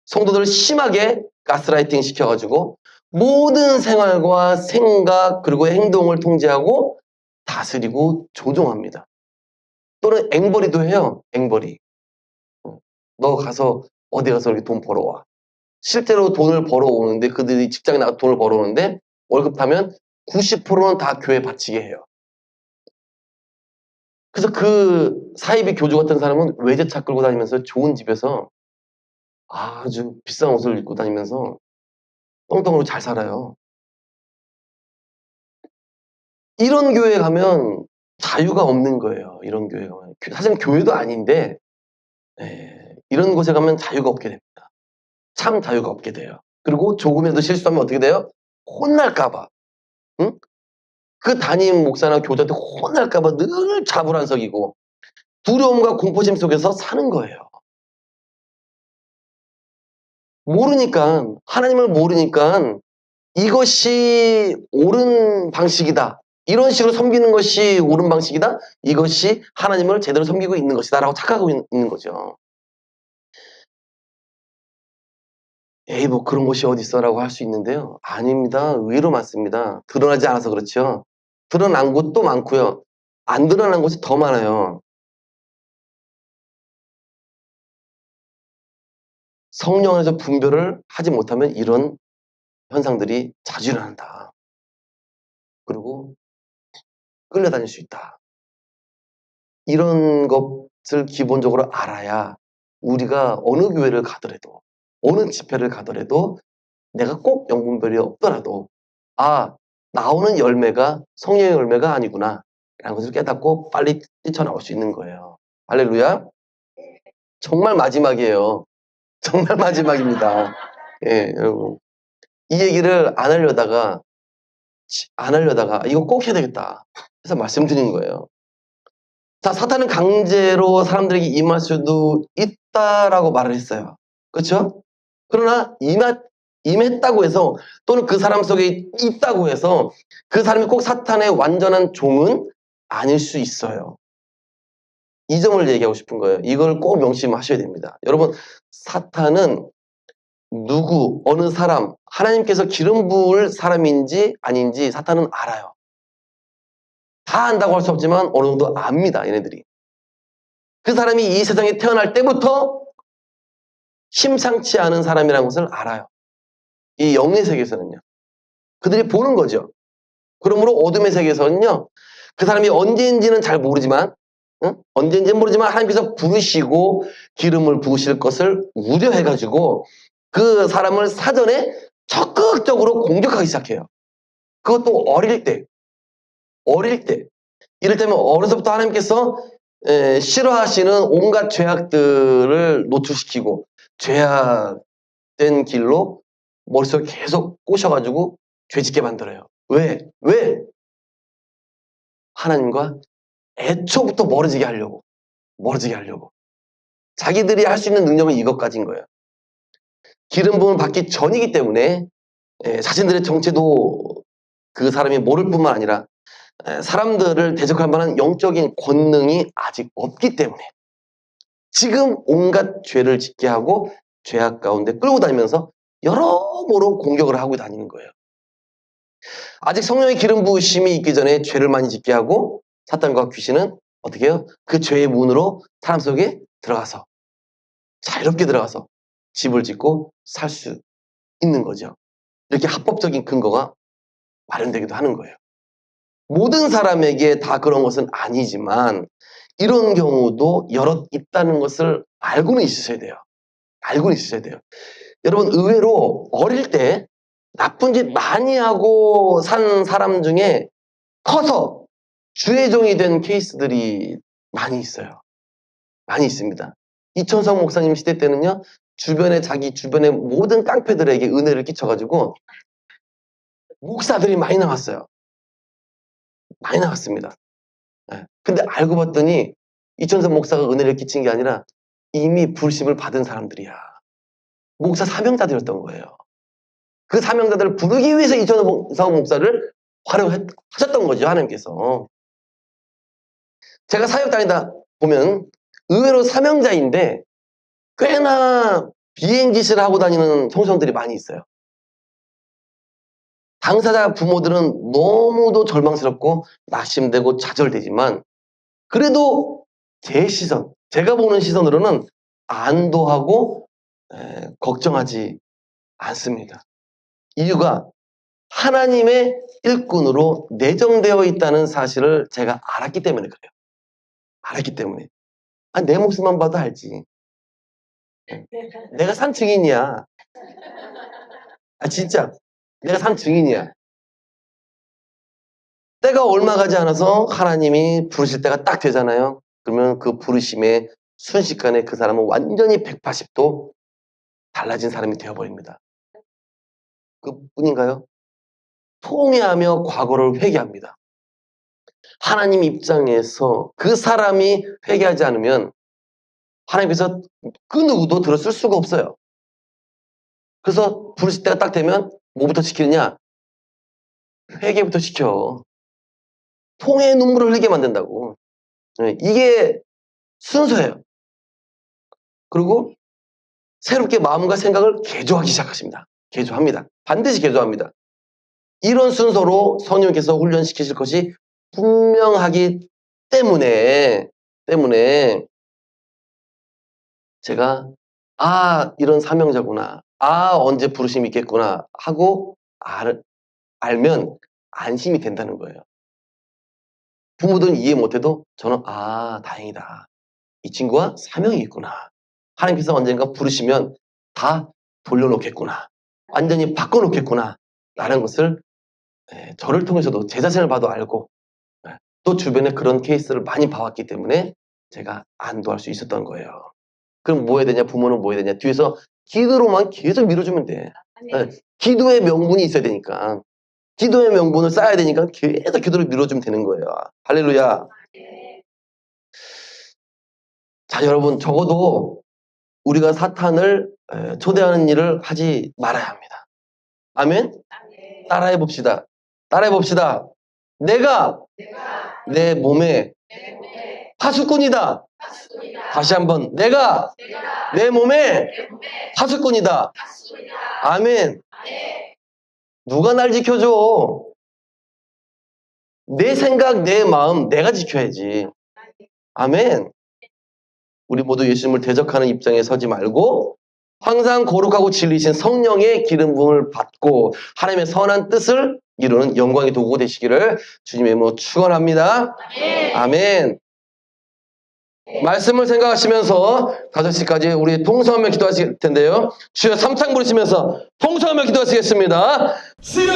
Speaker 1: 성도들을 심하게 가스라이팅 시켜가지고 모든 생활과 생각 그리고 행동을 통제하고 다스리고 조종합니다. 또는 앵벌이도 해요. 앵벌이. 너 가서 어디 가서 이렇게 돈 벌어와. 실제로 돈을 벌어오는데 그들이 직장에 나가 돈을 벌어오는데 월급 타면 90%는 다 교회에 바치게 해요. 그래서 그 사이비 교주 같은 사람은 외제차 끌고 다니면서 좋은 집에서 아주 비싼 옷을 입고 다니면서 똥똥으로 잘 살아요. 이런 교회에 가면 자유가 없는 거예요. 이런 교회에 가면. 사실은 교회도 아닌데 이런 곳에 가면 자유가 없게 됩니다. 참 자유가 없게 돼요. 그리고 조금이라도 실수하면 어떻게 돼요? 혼날까 봐. 응? 그 담임 목사나 교주한테 혼날까 봐 늘 자불안석이고 두려움과 공포심 속에서 사는 거예요. 모르니까, 하나님을 모르니까 이것이 옳은 방식이다. 이런 식으로 섬기는 것이 옳은 방식이다. 이것이 하나님을 제대로 섬기고 있는 것이다. 라고 착각하고 있는 거죠. 에이, 뭐 그런 것이 어디 있어? 라고 할 수 있는데요. 아닙니다. 의외로 많습니다. 드러나지 않아서 그렇죠. 드러난 곳도 많고요. 안 드러난 곳이 더 많아요. 성령 안에서 분별을 하지 못하면 이런 현상들이 자주 일어난다. 그리고 끌려다닐 수 있다. 이런 것을 기본적으로 알아야 우리가 어느 교회를 가더라도 어느 집회를 가더라도 내가 꼭 영분별이 없더라도 나오는 열매가 성령의 열매가 아니구나 라는 것을 깨닫고 빨리 뛰쳐나올 수 있는 거예요. 할렐루야. 정말 마지막이에요. 정말 마지막입니다. 예, 여러분. 이 얘기를 안 하려다가 이거 꼭 해야 되겠다 해서 말씀드린 거예요. 자, 사탄은 강제로 사람들에게 임할 수도 있다라고 말을 했어요. 그렇죠? 그러나 임했다고 해서 또는 그 사람 속에 있다고 해서 그 사람이 꼭 사탄의 완전한 종은 아닐 수 있어요. 이 점을 얘기하고 싶은 거예요. 이걸 꼭 명심하셔야 됩니다. 여러분, 사탄은 누구, 어느 사람, 하나님께서 기름 부을 사람인지 아닌지 사탄은 알아요. 다 안다고 할 수 없지만 어느 정도 압니다, 얘네들이. 그 사람이 이 세상에 태어날 때부터 심상치 않은 사람이라는 것을 알아요. 이 영의 세계에서는요. 그들이 보는 거죠. 그러므로 어둠의 세계에서는요. 그 사람이 언제인지는 잘 모르지만, 언제인지는 모르지만 하나님께서 부르시고 기름을 부으실 것을 우려해가지고 그 사람을 사전에 적극적으로 공격하기 시작해요. 그것도 어릴 때. 이를테면 어려서부터 하나님께서 싫어하시는 온갖 죄악들을 노출시키고 죄악된 길로 머릿속에 계속 꼬셔가지고 죄짓게 만들어요. 왜? 하나님과 애초부터 멀어지게 하려고. 자기들이 할 수 있는 능력은 이것까지인 거예요. 기름 부음을 받기 전이기 때문에 자신들의 정체도 그 사람이 모를 뿐만 아니라 사람들을 대적할 만한 영적인 권능이 아직 없기 때문에 지금 온갖 죄를 짓게 하고 죄악 가운데 끌고 다니면서 여러모로 공격을 하고 다니는 거예요. 아직 성령의 기름 부으심이 있기 전에 죄를 많이 짓게 하고 사탄과 귀신은 어떻게 해요? 그 죄의 문으로 사람 속에 들어가서 자유롭게 들어가서 집을 짓고 살 수 있는 거죠. 이렇게 합법적인 근거가 마련되기도 하는 거예요. 모든 사람에게 다 그런 것은 아니지만 이런 경우도 여럿 있다는 것을 알고는 있으셔야 돼요. 여러분 의외로 어릴 때 나쁜 짓 많이 하고 산 사람 중에 커서 주의 종이 된 케이스들이 많이 있어요. 많이 있습니다. 이천성 목사님 시대 때는요. 자기 주변의 모든 깡패들에게 은혜를 끼쳐가지고 목사들이 많이 나왔어요. 많이 나왔습니다. 근데 알고 봤더니 이천성 목사가 은혜를 끼친 게 아니라 이미 불심을 받은 사람들이야. 목사 사명자들이었던 거예요. 그 사명자들을 부르기 위해서 이천성 목사를 활용하셨던 거죠, 하나님께서. 제가 사역 다니다 보면 의외로 사명자인데 꽤나 비행짓을 하고 다니는 청소년들이 많이 있어요. 당사자 부모들은 너무도 절망스럽고 낙심되고 좌절되지만 그래도 제가 보는 시선으로는 안도하고 걱정하지 않습니다. 이유가 하나님의 일꾼으로 내정되어 있다는 사실을 제가 알았기 때문에 그래요. 내 모습만 봐도 알지. 내가 산 증인이야. 진짜 내가 산 증인이야. 때가 얼마 가지 않아서 하나님이 부르실 때가 딱 되잖아요. 그러면 그 부르심에 순식간에 그 사람은 완전히 180도 달라진 사람이 되어버립니다. 그뿐인가요? 통회하며 과거를 회개합니다. 하나님 입장에서 그 사람이 회개하지 않으면 하나님께서 그 누구도 들었을 수가 없어요. 그래서 부르실 때가 딱 되면 뭐부터 시키느냐? 회개부터 시켜. 통회의 눈물을 흘리게 만든다고. 이게 순서예요. 그리고 새롭게 마음과 생각을 개조하기 시작하십니다. 반드시 개조합니다. 이런 순서로 성령께서 훈련시키실 것이 분명하기 때문에 제가 이런 사명자구나. 언제 부르심이 있겠구나 하고 알면 안심이 된다는 거예요. 부모들은 이해 못해도 저는 다행이다. 이 친구가 사명이 있구나. 하나님께서 언젠가 부르시면 다 돌려놓겠구나. 완전히 바꿔놓겠구나. 라는 것을 저를 통해서도 제 자신을 봐도 알고 또 주변에 그런 케이스를 많이 봐왔기 때문에 제가 안도할 수 있었던 거예요. 그럼 뭐 해야 되냐? 부모는 뭐 해야 되냐? 뒤에서 기도로만 계속 밀어주면 돼. 기도의 명분이 있어야 되니까. 기도의 명분을 쌓아야 되니까 계속 기도를 밀어주면 되는 거예요. 할렐루야. 자, 여러분 적어도 우리가 사탄을 초대하는 일을 하지 말아야 합니다. 아멘? 따라해 봅시다. 내가 내 몸에 파수꾼이다. 다시 한번 내가 내 몸에 파수꾼이다. 아멘. 누가 날 지켜줘? 내 생각, 내 마음 내가 지켜야지. 아멘. 우리 모두 예수님을 대적하는 입장에 서지 말고 항상 거룩하고 진리신 성령의 기름 부음을 받고 하나님의 선한 뜻을 이루는 영광의 도구가 되시기를 주님의 이름으로 축원합니다. 아멘. 말씀을 생각하시면서 5시까지 우리 통성하며 기도하실 텐데요. 주여 3창 부르시면서 통성하며 기도하시겠습니다. 주여!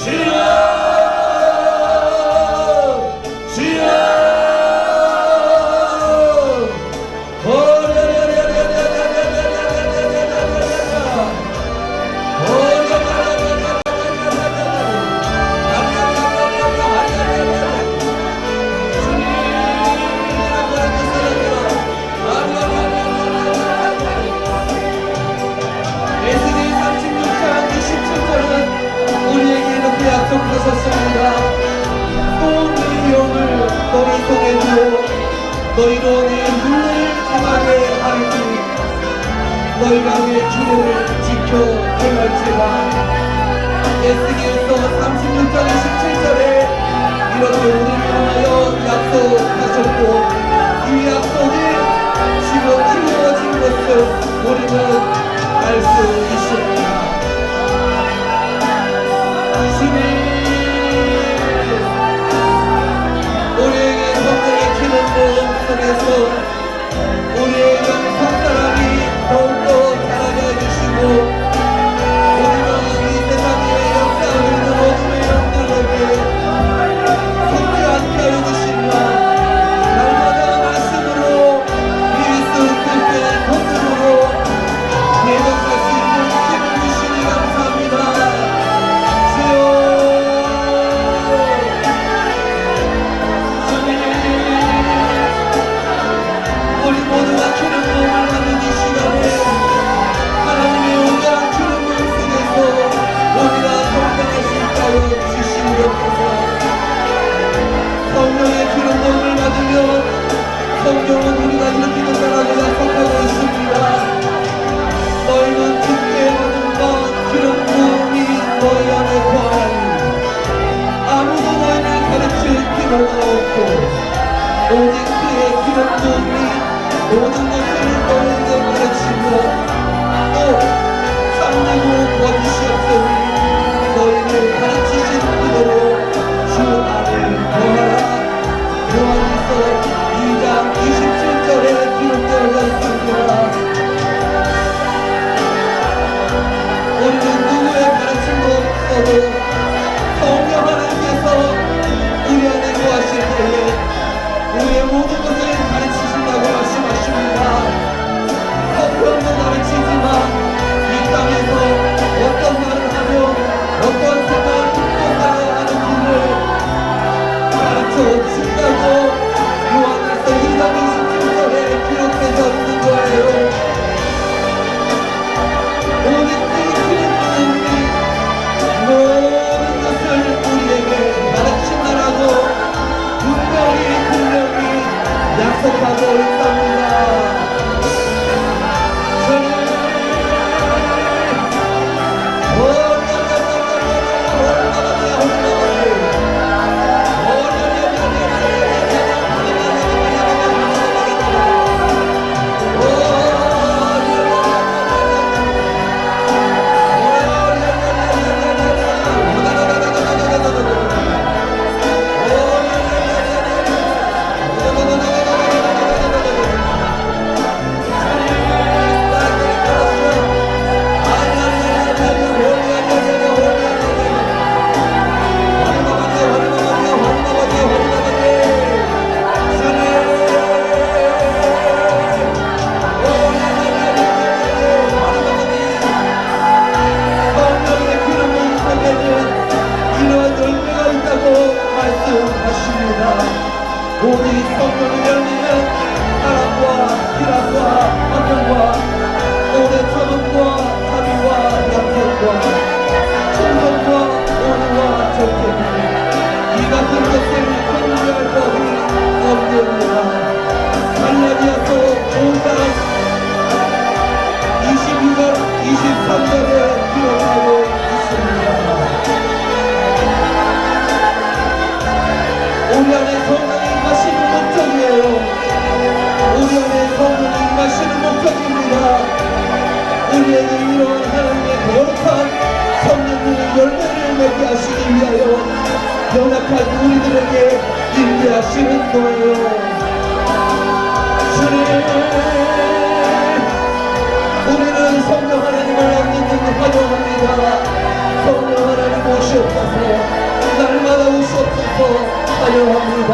Speaker 1: 주여!
Speaker 2: 너희로 내 눈을 강하게 하리니 너희가 내 주를 지켜 행할지라. 에스겔서 36장 27절에 이렇게 우리를 향하여 약속하셨고 이 약속이 지금 이루어진 것을 우리는 알 수 있습니다. 주님, 우리에게 성령의 기름 부음 속에서 우리의 영성 사람이 더욱더 자라게 해주시고 우리가 이 세상에 역사하고 있는 어둠의 영들에게 속지 않게 하여 주시나 날마다 말씀으로 예수 그리스도의 본능으로 계속할 수 있는 힘을 주시니 감사합니다. 주여, 우리 모두가 기름 부음을 받는 이 시간에 하나님의 온전한 기름 부음 속에서 우리가 성장할 수 있다고 주시옵소서. 성령의 기름 부음을 받으면 성경은 우리가 이렇게 된다라고 약속하고 있습니다. 너희는 주께 받은 것 기름 부음이 너희 안에 거하니 아무도 너희를 가르칠 필요가 없고 오직 그의 기름 부음이 모든 것을 너희에게 가르치며 또 참되고 거짓이 없으니 너희를 가르치신 그대로 주 안에 거하라. 요한일서 2장 27절에 기록되어 있습니다. 우리는 누구의 가르침도 없어도 성령 하나님께서 우리 안에 거하실 때에 우리의 모든 것을 가르치신다고 말씀하십니다. 성경도 가르치지만 이 땅에서 어떤 말을 하며 어떤 생각을 품고가야 하는 길을 가르쳐 주신다고 요한일서 2장 27절에 기록되어 있는 거예요. 오직 이 기름 부음이 모든 것을 우리에게 가르친다라고 분명히 약속하고 있답니다. 오직 성령의 열매는 사랑과 희락과 화평과 오래 참음과 자비와 양선과 충성과 온유와 절제니 이 같은 것을 공유할 법이 없느니라. 연약한 우리들에게 임재하시는 거예요. 주님, 우리는 성령 하나님을 얻는 환영합니다. 성령 하나님 오시옵소서, 날마다 오시옵소서 환영합니다.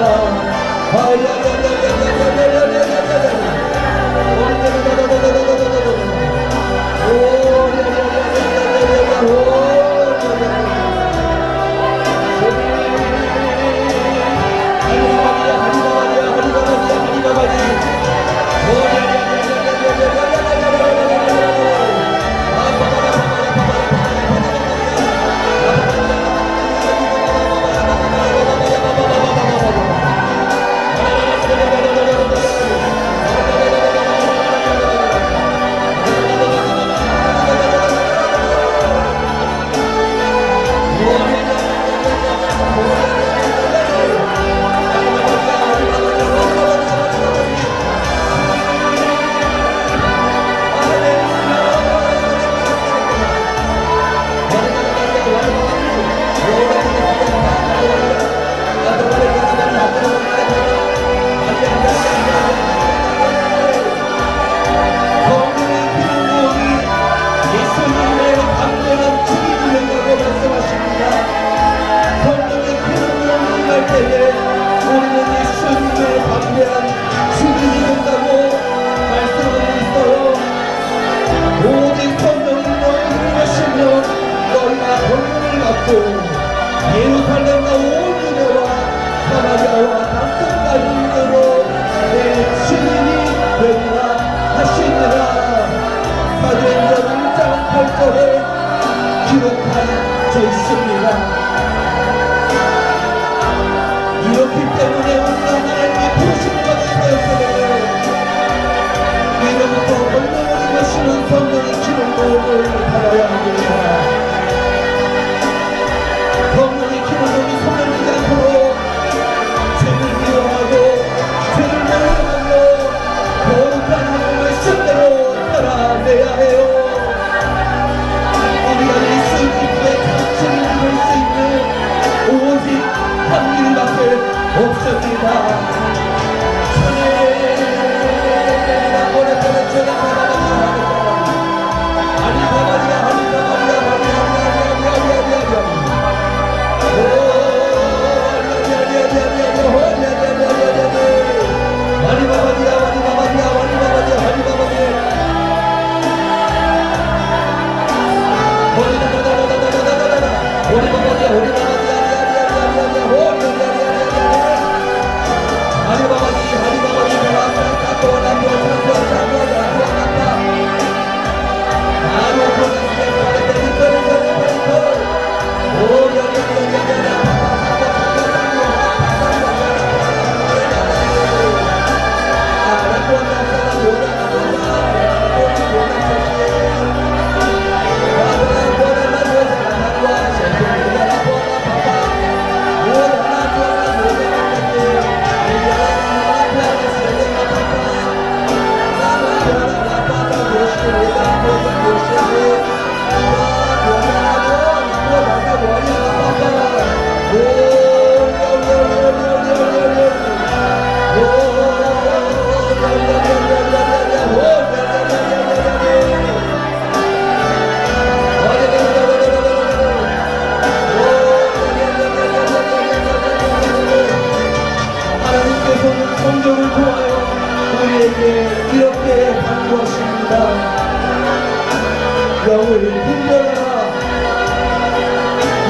Speaker 2: 예루살렘과 온 유대와 사마리아와 땅끝까지로 내 주님이 되리라 하시니라. 사도행전 1장 8절에 기록하여 있습니다. 이렇기 때문에 우리가 하나님의 부르심을 받은 것을 이로부터 성령을 이루시는 성령의 기름부음을 받아야 합니다. 성령의 기름부음이 소멸되지 않도록 죄를 미워하고 죄를 멀리하고 거룩한 하나님의 말씀대로 살아내야 해요. 우리가 예수 그리스도의 자체를 이룰 수 있는 오직 한 길밖에 없습니다. 성경을 통하여 우리에게 이렇게 강구하십니다. 영을 분별하라.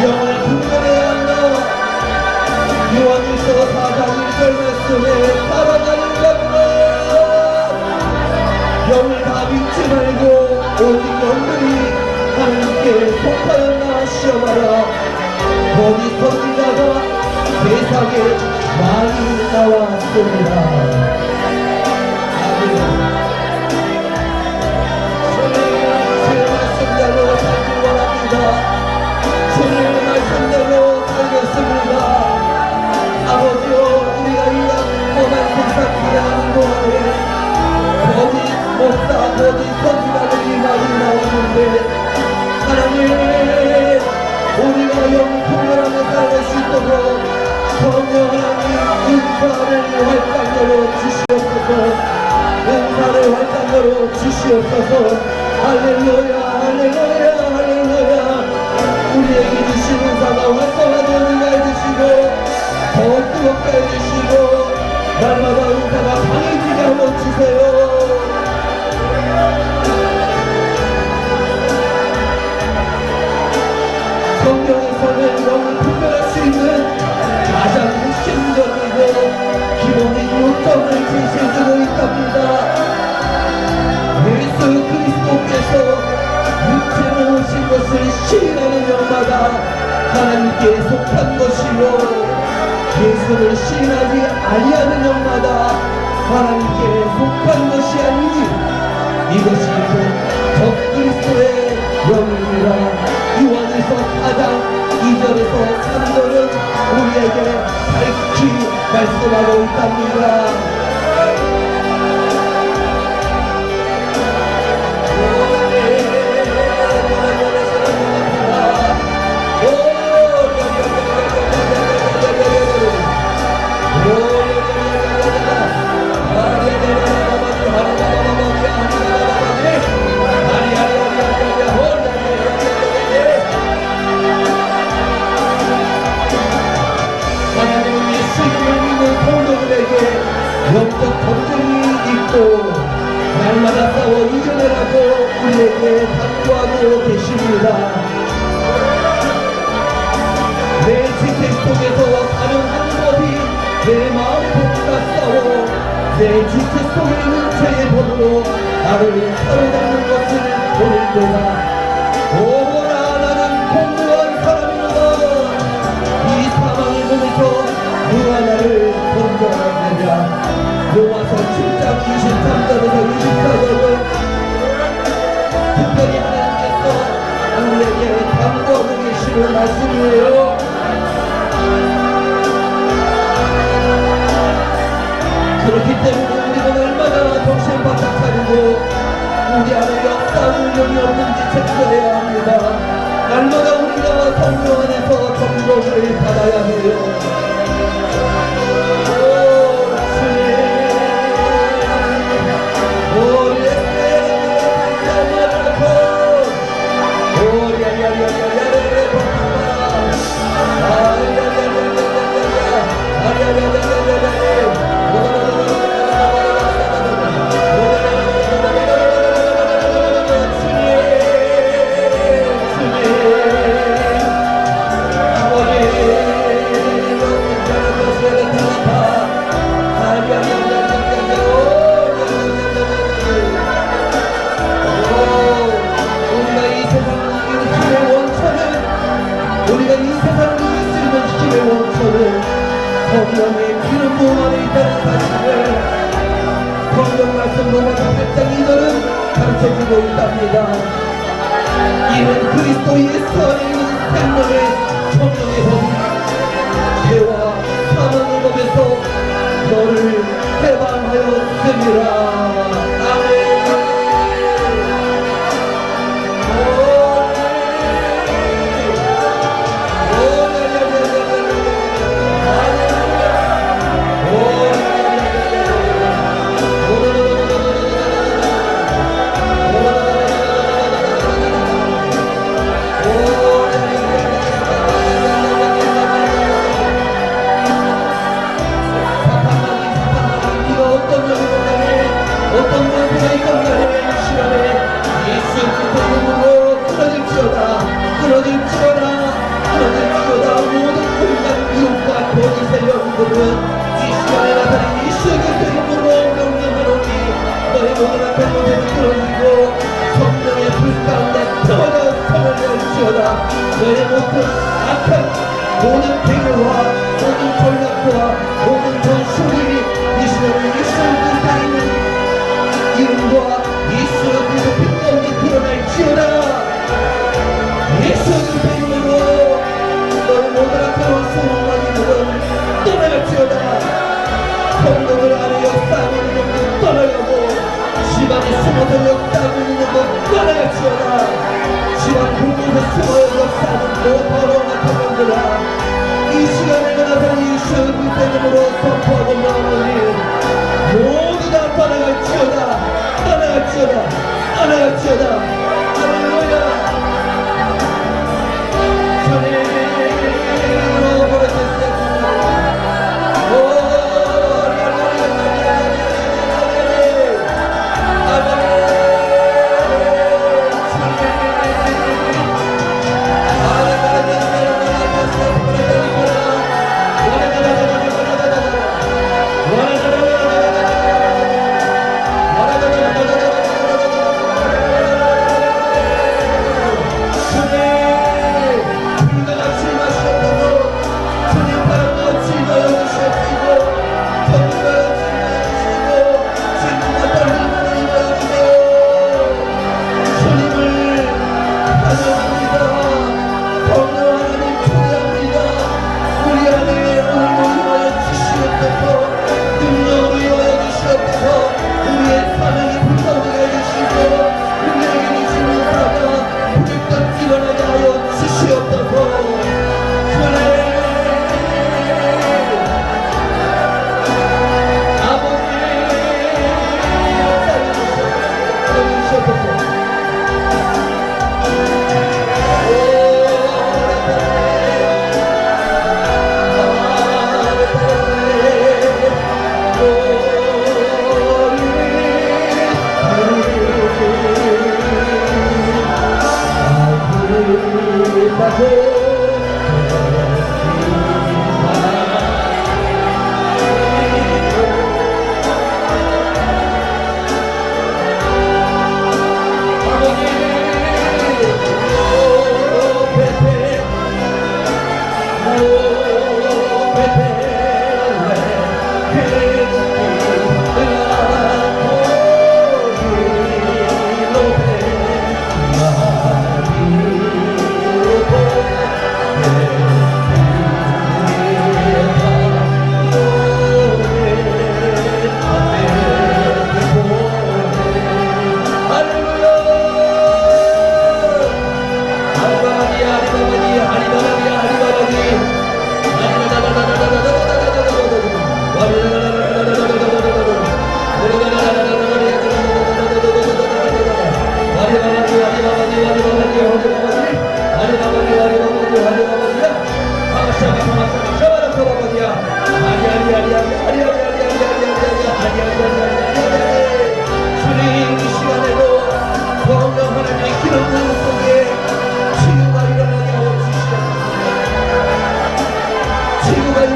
Speaker 2: 영을 분별해야 한다. 요한일서 4장 1절 말씀에 살아가는 자들아, 영을 다 믿지 말고 오직 영들이 하나님께 속하였나 시험하라. 거기 선지자가 세상에 많이 나왔습니다. 주님의 말씀대로 살기 원합니다. 주님의 말씀대로 살겠습니다. 아버지여, 우리가 이 험한 세상 살아가는 동안에 거짓 목사, 거짓 선지자들이 많이 나오는데 하나님, 우리가 영을 분별하며 살아갈 수 있도록 성령 하나님 은사를 활짝 열어주시옵소서. 은사를 활짝 열어주시옵소서. 할렐루야 할렐루야 할렐루야. 우리에게 주신 은사가 활성화되는 해주시고 더 뜨겁게 해주시고 날마다 은사가 강해지게 한번 주세요. 성경에서는 영을 분별할 수 있는 가장 핵심적이고 기본인 요점을 제시해주고 있답니다. 예수 그리스도께서 육체로 오신 것을 시인하는 영마다 하나님께 속한 것이요, 예수를 시인하지 아니하는 영마다 하나님께 속한 것이 아니니 이것이 곧 그리스도의 영입니다. 요한일서 4장 2절에서 3절은 우리에게 밝히 말씀하고 있답니다. 영적 전쟁이 있고 날마다 싸워 이겨내라고 우리에게 당부하고 계십니다. 내 지체 속에서 다른 한 법이 내 마음보다 싸워 내 지체 속에 있는 죄의 법으로 나를 사로잡는 것을 보는 때다. 오호라 나는 공고한 사람이로다. 이 사망의 몸에서 누가 나를 건져내랴. 로마서 7장 23절에서 24절은 특별히 하나님께서 우리에게 당부하고 계시는 말씀이에요. 그렇기 때문에 우리가 날마다 정신 바짝 차리고 우리 안에 역사 운명이 없는지 체크해야 합니다. 날마다 우리가 성령 안에서 점검을 받아야 해요. 우리가 이 세상을 이길 수 있는 힘의 원천은 성령의 기름 부음 안에 있다는 사실을 성경 말씀 로마서 8장 2절은 가르쳐주고 있답니다. 이는 그리스도 예수 안에 있는 생명의 성령의 법이 죄와 사망의 법에서 너를 해방하였음이라. 아멘. 너의 모든 악한 모든 배교와 모든 전략과 모든 전술이 이 시간에 예수 그리스도에 있는 이름과 예수 그리스도 빛감이 드러날지어다. 예수 그리스도의 이름으로 너의 모든 악한 소망과 힘은 떠나갈지어다. 성도들 안에 역사하고 있는 것도 떠나가고 집안에 숨어서 역사하고 있는 것도 떠나갈지어다. 집안 공동에서 숨어서 역사하는 너 더러운 악한 놈들아, 이 시간에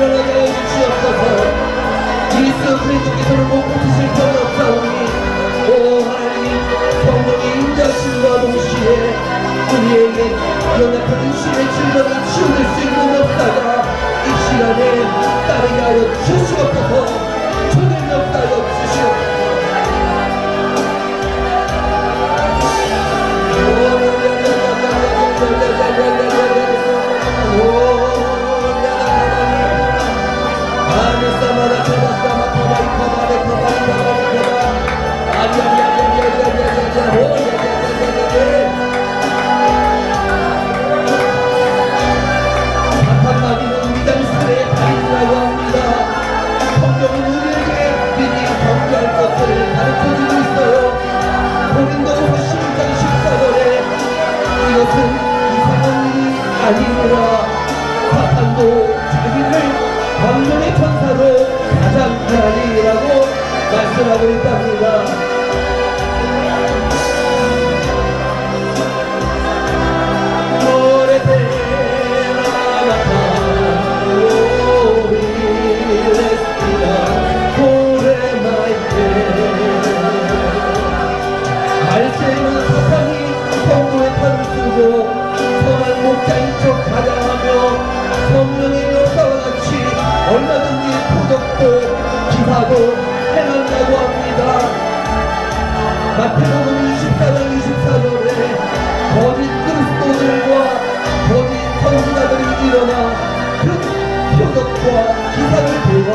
Speaker 2: 일어나게 하여 주시옵소서. 예수 그리스도께서는 못 고치실 편이 없사오니 오 하나님 성령의 인자심과 동시에 우리에게 연약한 인심의 질병을 치유될 수 있는 역사가 이 시간에 따르게 하여 주시옵소서. 주님 역사하여 주시옵소서. 사탄마귀는 미담스레의 달인이라고 합니다. 성경은 우리에게 미리 경계할 것을 가르쳐주고 있어요. 고린도후서 11장 14절에 이것은 이상한 일이 아니니라. 사탄도 자기를 광명의 천사로 가장하리라고 말씀하고 있답니다. 말세는 사탄이 성도의 탈을 쓰고 선한 목자인 척 가장하며 성령의 역사와 같이 얼마든지 표적도 기사도 행한다고 합니다. 마태복음 24장 24절에 거짓 그리스도들과 거짓 선지자들이 일어나 그 표적과 기사를 보여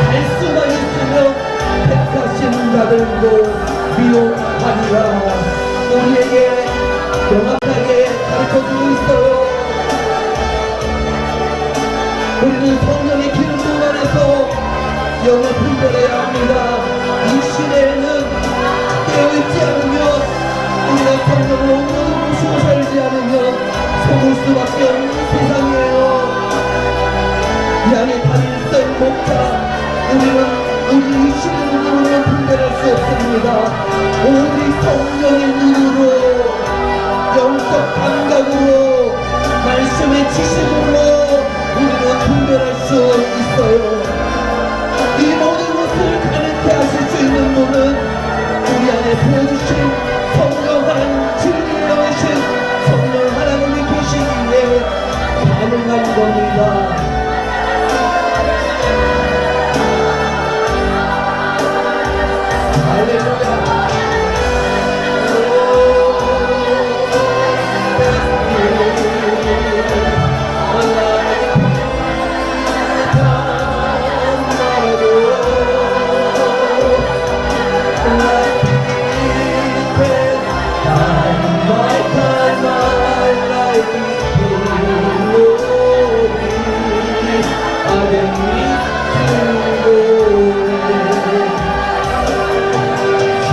Speaker 2: 할 수만 있으면 택하신 자들도 미혹하리라. 우리에게 명확하게 가르쳐주고 있어요. 우리는 성령의 기름 부음 안에서 영을 분별해야 합니다. 이 시대에는 깨어있지 않으면 우리가 성령을 온전히 모시고 살지 않으면 속을 수밖에 없는 세상이에요. 이 안에 단순 목자 우리는 우리 이 시대 눈으로는 분별할 수 없습니다. 오직 성령의 눈으로 영적 감각으로 말씀의 지식으로 우리는 분별할 수 있어요. 이 모든 것을 가르쳐 하실 수 있는 분은 우리 안에 부어주신 성령한 진리의 영이신 성령 하나님이 계시기에 가능한 겁니다.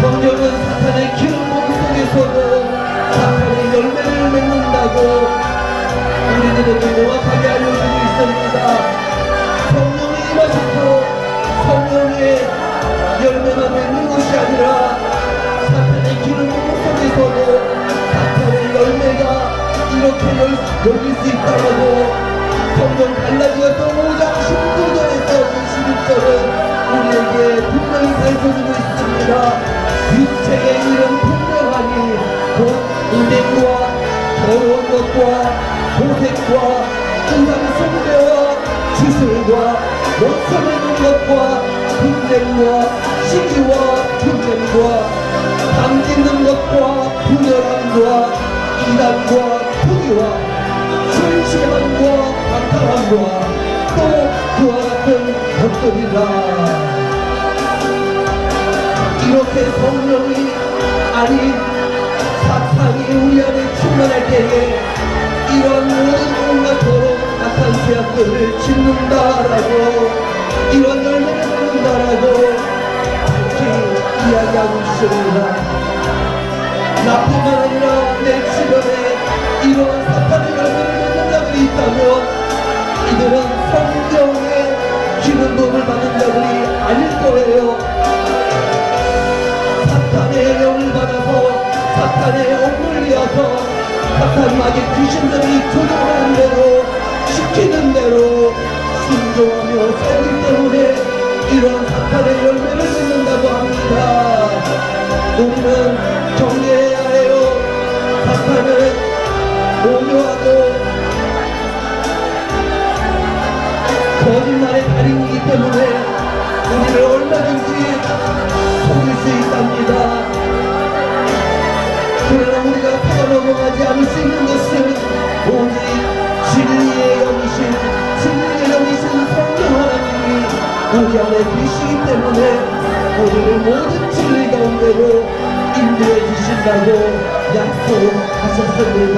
Speaker 2: 성령은 사탄의 기름 부음 속에서도 사탄의 열매를 맺는다고 우리들에게 명확하게 알려주고 있습니다. 성령이 임하셔서 성령의 열매만 맺는 것이 아니라 사탄의 기름 부음 속에서도 사탄의 열매가 이렇게 열릴 수 있다고 성경 갈라디아서 5장 19절에서 21절은 우리에게 분명히 가르쳐주고 있습니다. 육체의 일은 분명하니 곧 음행과 더러운 것과 도색과 우상 숭배와 주술과 원수 맺는 것과 분쟁과 시기와 분쟁과 당짓는 것과 분열함과 이단과 투기와 술취함과 방탕함과 또 그와 같은 것들이라. 이렇게 성령이 아닌 사탄이 우리 안에 충만할 때에 이런 모든 온갖 더러운 악한 죄악들을 짓는다라고 이런 열매를 맺는다라고 이렇게 이야기하고 있습니다. 나뿐만 아니라 내 주변에 이런 사탄의 열매를 맺는 자들이 있다면 이들은 성령의 기름 부음을 받는 자들이 아닐 거예요. 사탄의 영을 받아서 사탄의 영을 이어서 사탄 마귀 귀신들이 조종하는 대로 시키는 대로 순종하는 이런 사탄의 열매를 맺는다고 합니다. 우리는 경계해야 해요. 사탄은 오묘하고 거짓말의 달인이기 때문에 우리를 얼마든지 속일 수 있답니다. 그러나 우리가 속아 넘어가지 않을 수 있는 것은 오직 진리의 영이신 성령 하나님이 우리 안에 계시기 때문에 우리를 모든 진리 가운데로 인도해 주신다고 약속하셨습니다.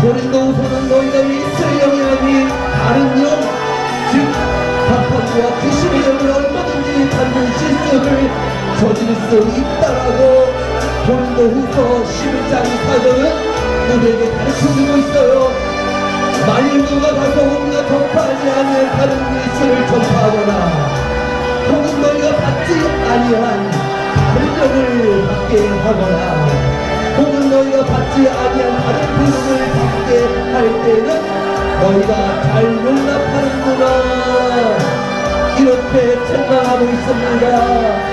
Speaker 2: 고린도후서는 너희가 이스라엘 영이 아닌 다른 영, 즉 사탄과 귀신의 영을 얼마든지 받는 실수를 저지를 수 있다라고 고린도후서 11장 4절은 우리에게 가르쳐주고 있어요. 만일 누가 가서 우리가 전파하지 않는 다른 예수를 전파하거나 혹은 너희가 받지 아니한 다른 영을 받게 하거나 혹은 너희가 받지 아니한 다른 부름을 받게 할 때는 너희가 잘 용납하는구나 이렇게 책망하고 있습니다.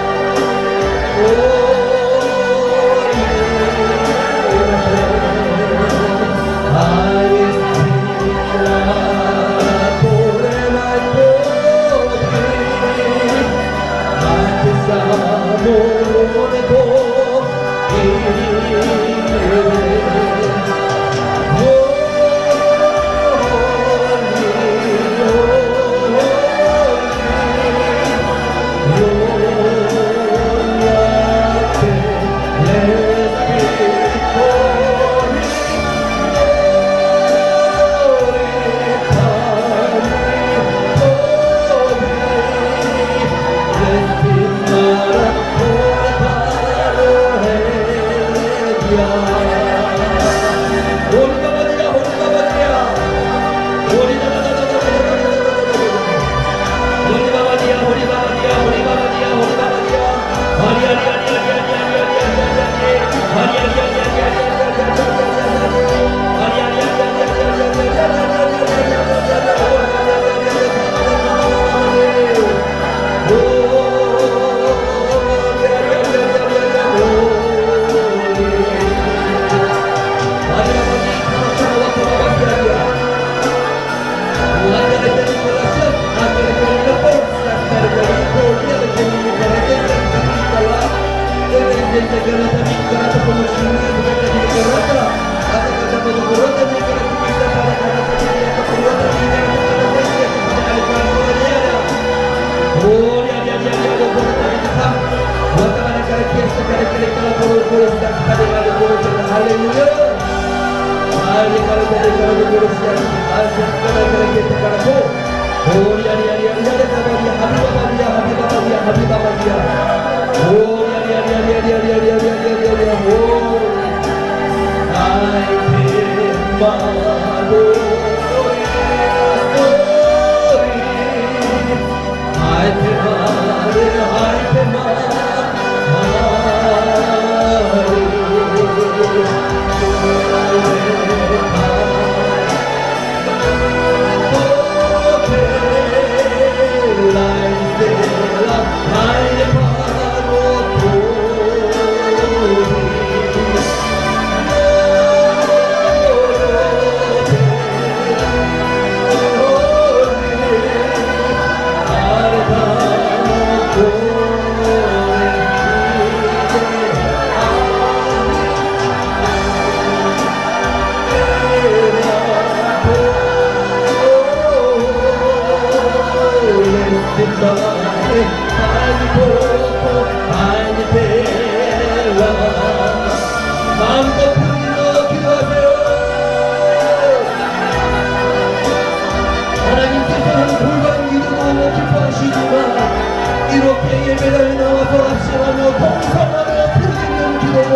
Speaker 2: 이렇게 예배당에 나와서 합심하며 봉사하며 부르짖는 기도로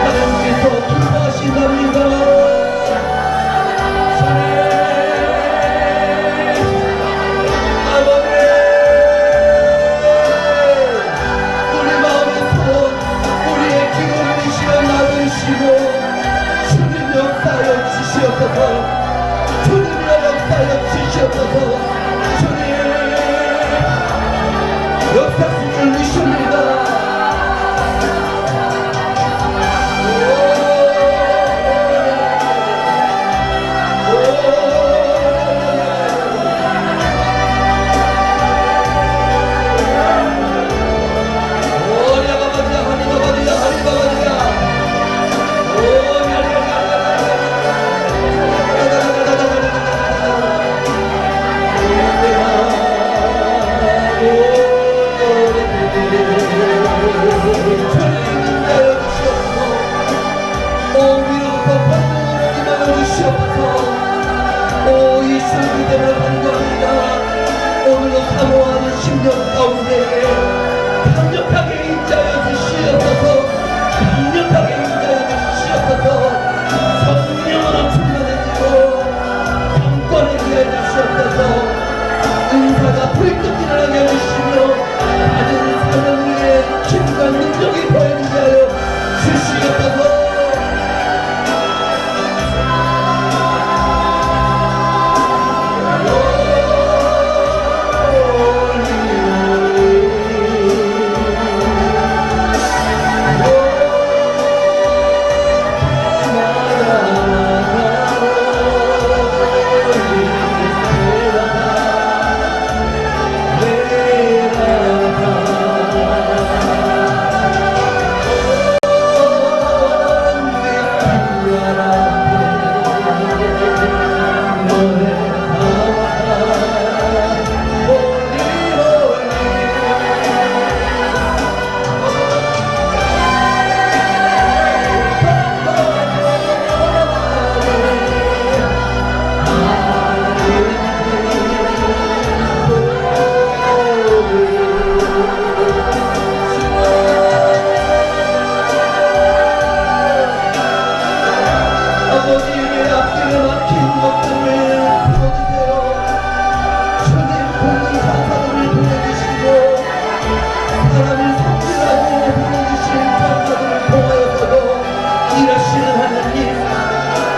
Speaker 2: 하나님께서 기뻐하신답니다. 주님 주시옵소서. 주님의 역사여 주시옵소서. 주님 역사하실 줄 믿습니다. 오늘도 사모하는 심령 가운데 강력하게 임자여 주시옵소서. 강력하게 임자여 주시옵소서. 성령으로 충만해지고 강권하게 해주시옵소서. 은사가 불끈 일어나게 해주시며 받은 사명 위에 힘과 능력이 보이게 하여 주시옵소서. 아버지의 앞길에 막힌 것들을 풀어주세요. 주님 공의 천사들을 보내주시고 사람을 성질하고 보내주신 천사들을 통하여서도 일하시는 하나님,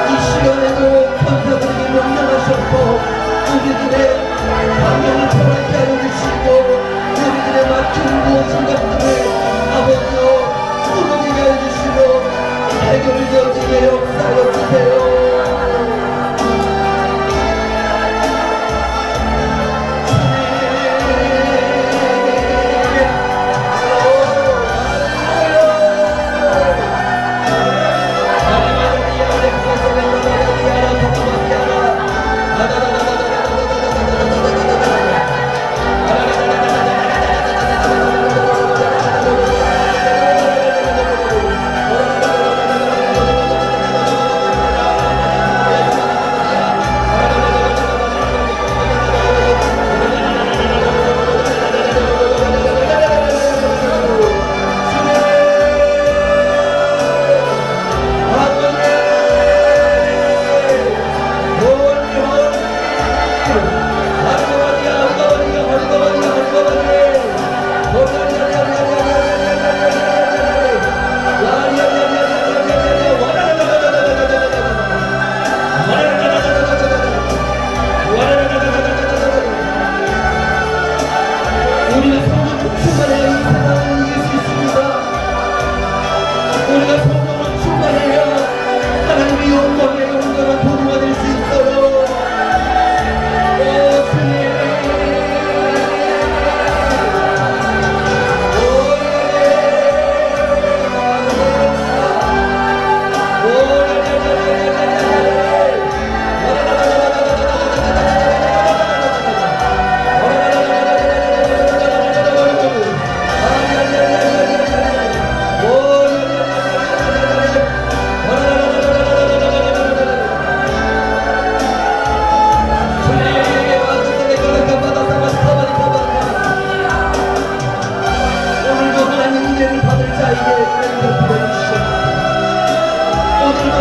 Speaker 2: 이 시간에도 천사들에게 명령하셨고 우리들의 방향을 변하게 하여 주시고 우리들의 막힌 무엇인가 것들을 아버지여 풀어지게 하여 주시고 해결을 되어지게 역사하여 주세요. 우리가 성령으로 충만해야 이 세상을 이길 수 있습니다. 우리가 성령으로 충만해야 하나님의 영광의 온전한 도구가 될 수 있어요. 오 주님, 오늘도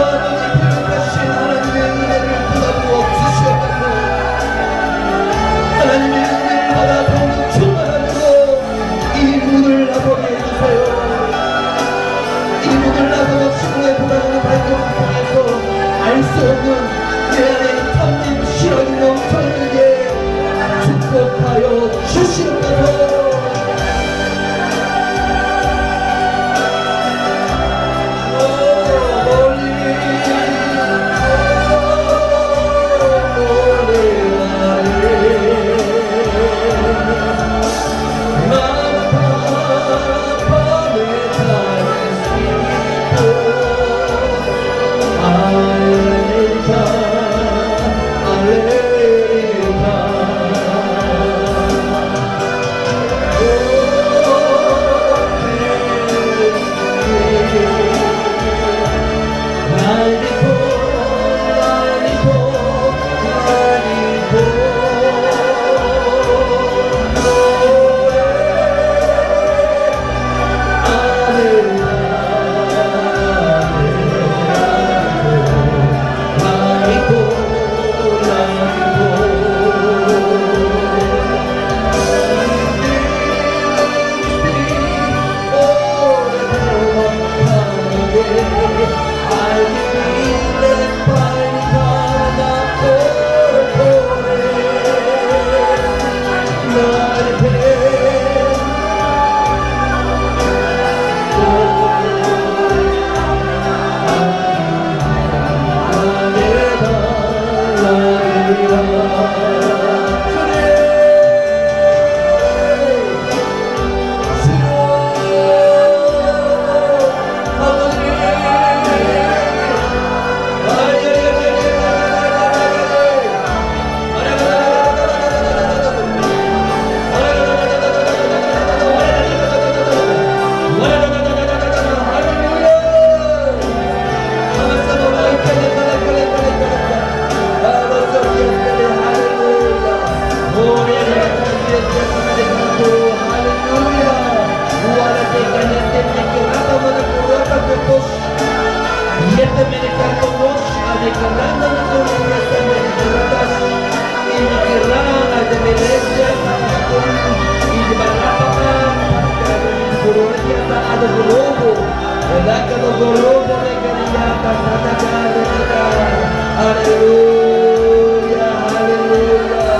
Speaker 2: 할렐루야, 할렐루야.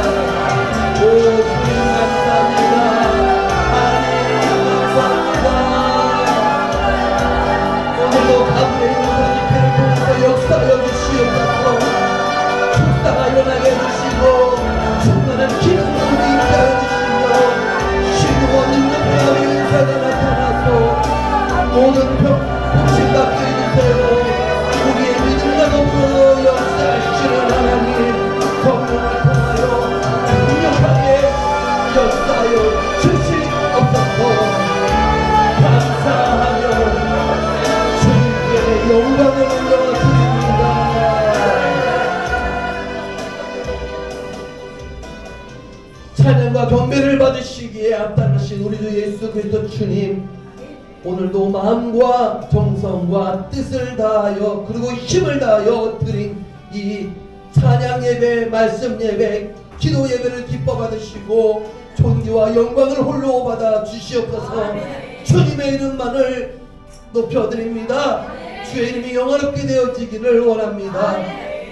Speaker 2: 오, 주님 감사합니다. 하나님 감사합니다. 오늘도 가문의 용사님들을 통해서 역사하여 주시옵소서. 축사가 일어나게 해주시고 충만한 기쁨으로 있게 하여 주시고 신유와 능력의 은사가 나타나서 모든 복심 받게 해주세요. 우리의 믿음과 더불어 역사하시는 하나님 성령을 통하여 강력하게 역사하여 주시옵소서. 감사하며 주님께 영광을 올려드립니다. 찬양과 경배를 받으시기에 합당하신 우리 주 예수 그리스도 주님, 오늘도 마음과 정성과 뜻을 다하여 그리고 힘을 다하여 드린 이 찬양 예배, 말씀 예배, 기도 예배를 기뻐 받으시고 존귀와 영광을 홀로 받아 주시옵소서. 주님의 이름만을 높여드립니다. 주의 이름이 영화롭게 되어지기를 원합니다.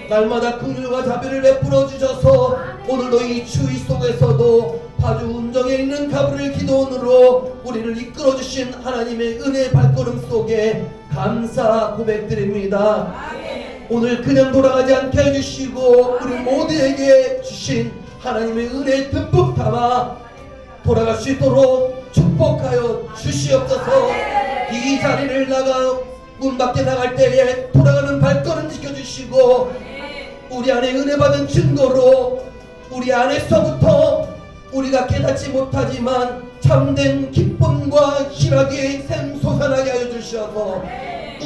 Speaker 2: 날마다 긍휼과 자비를 베풀어 주셔서 오늘도 이 추위 속에서도 파주 운정에 있는 가브리엘 기도원으로 우리를 이끌어 주신 하나님의 은혜의 발걸음 속에 감사 고백드립니다. 오늘 그냥 돌아가지 않게 해주시고 우리 모두에게 주신 하나님의 은혜 듬뿍 담아 돌아갈 수 있도록 축복하여 주시옵소서. 이 자리를 문 밖에 나갈 때에 돌아가는 발걸음 지켜주시고 우리 안에 은혜 받은 증거로 우리 안에서부터 우리가 깨닫지 못하지만 참된 기쁨과 희락이 샘솟아나게 하여 주시옵소서.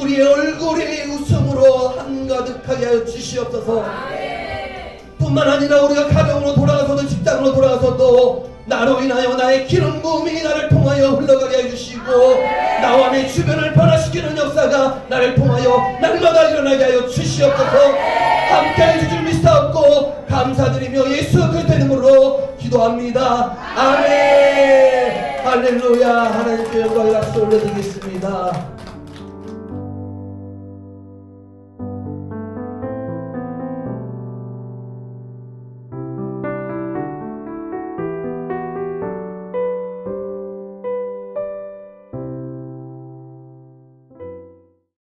Speaker 2: 우리의 얼굴이 웃음으로 한가득하게 하여 주시옵소서. 뿐만 아니라 우리가 가정으로 돌아가서도 직장으로 돌아가서도 나로 인하여 나의 기름 부음이 나를 통하여 흘러가게 해주시고 나와 내 주변을 변화시키는 역사가 나를 통하여 날마다 일어나게 하여 주시옵소서. 함께 해주실 믿사옵고 감사드리며 예수 그리스도의 이름으로 기도합니다. 아멘. 할렐루야. 하나님께 영광을 박수 올려드리겠습니다.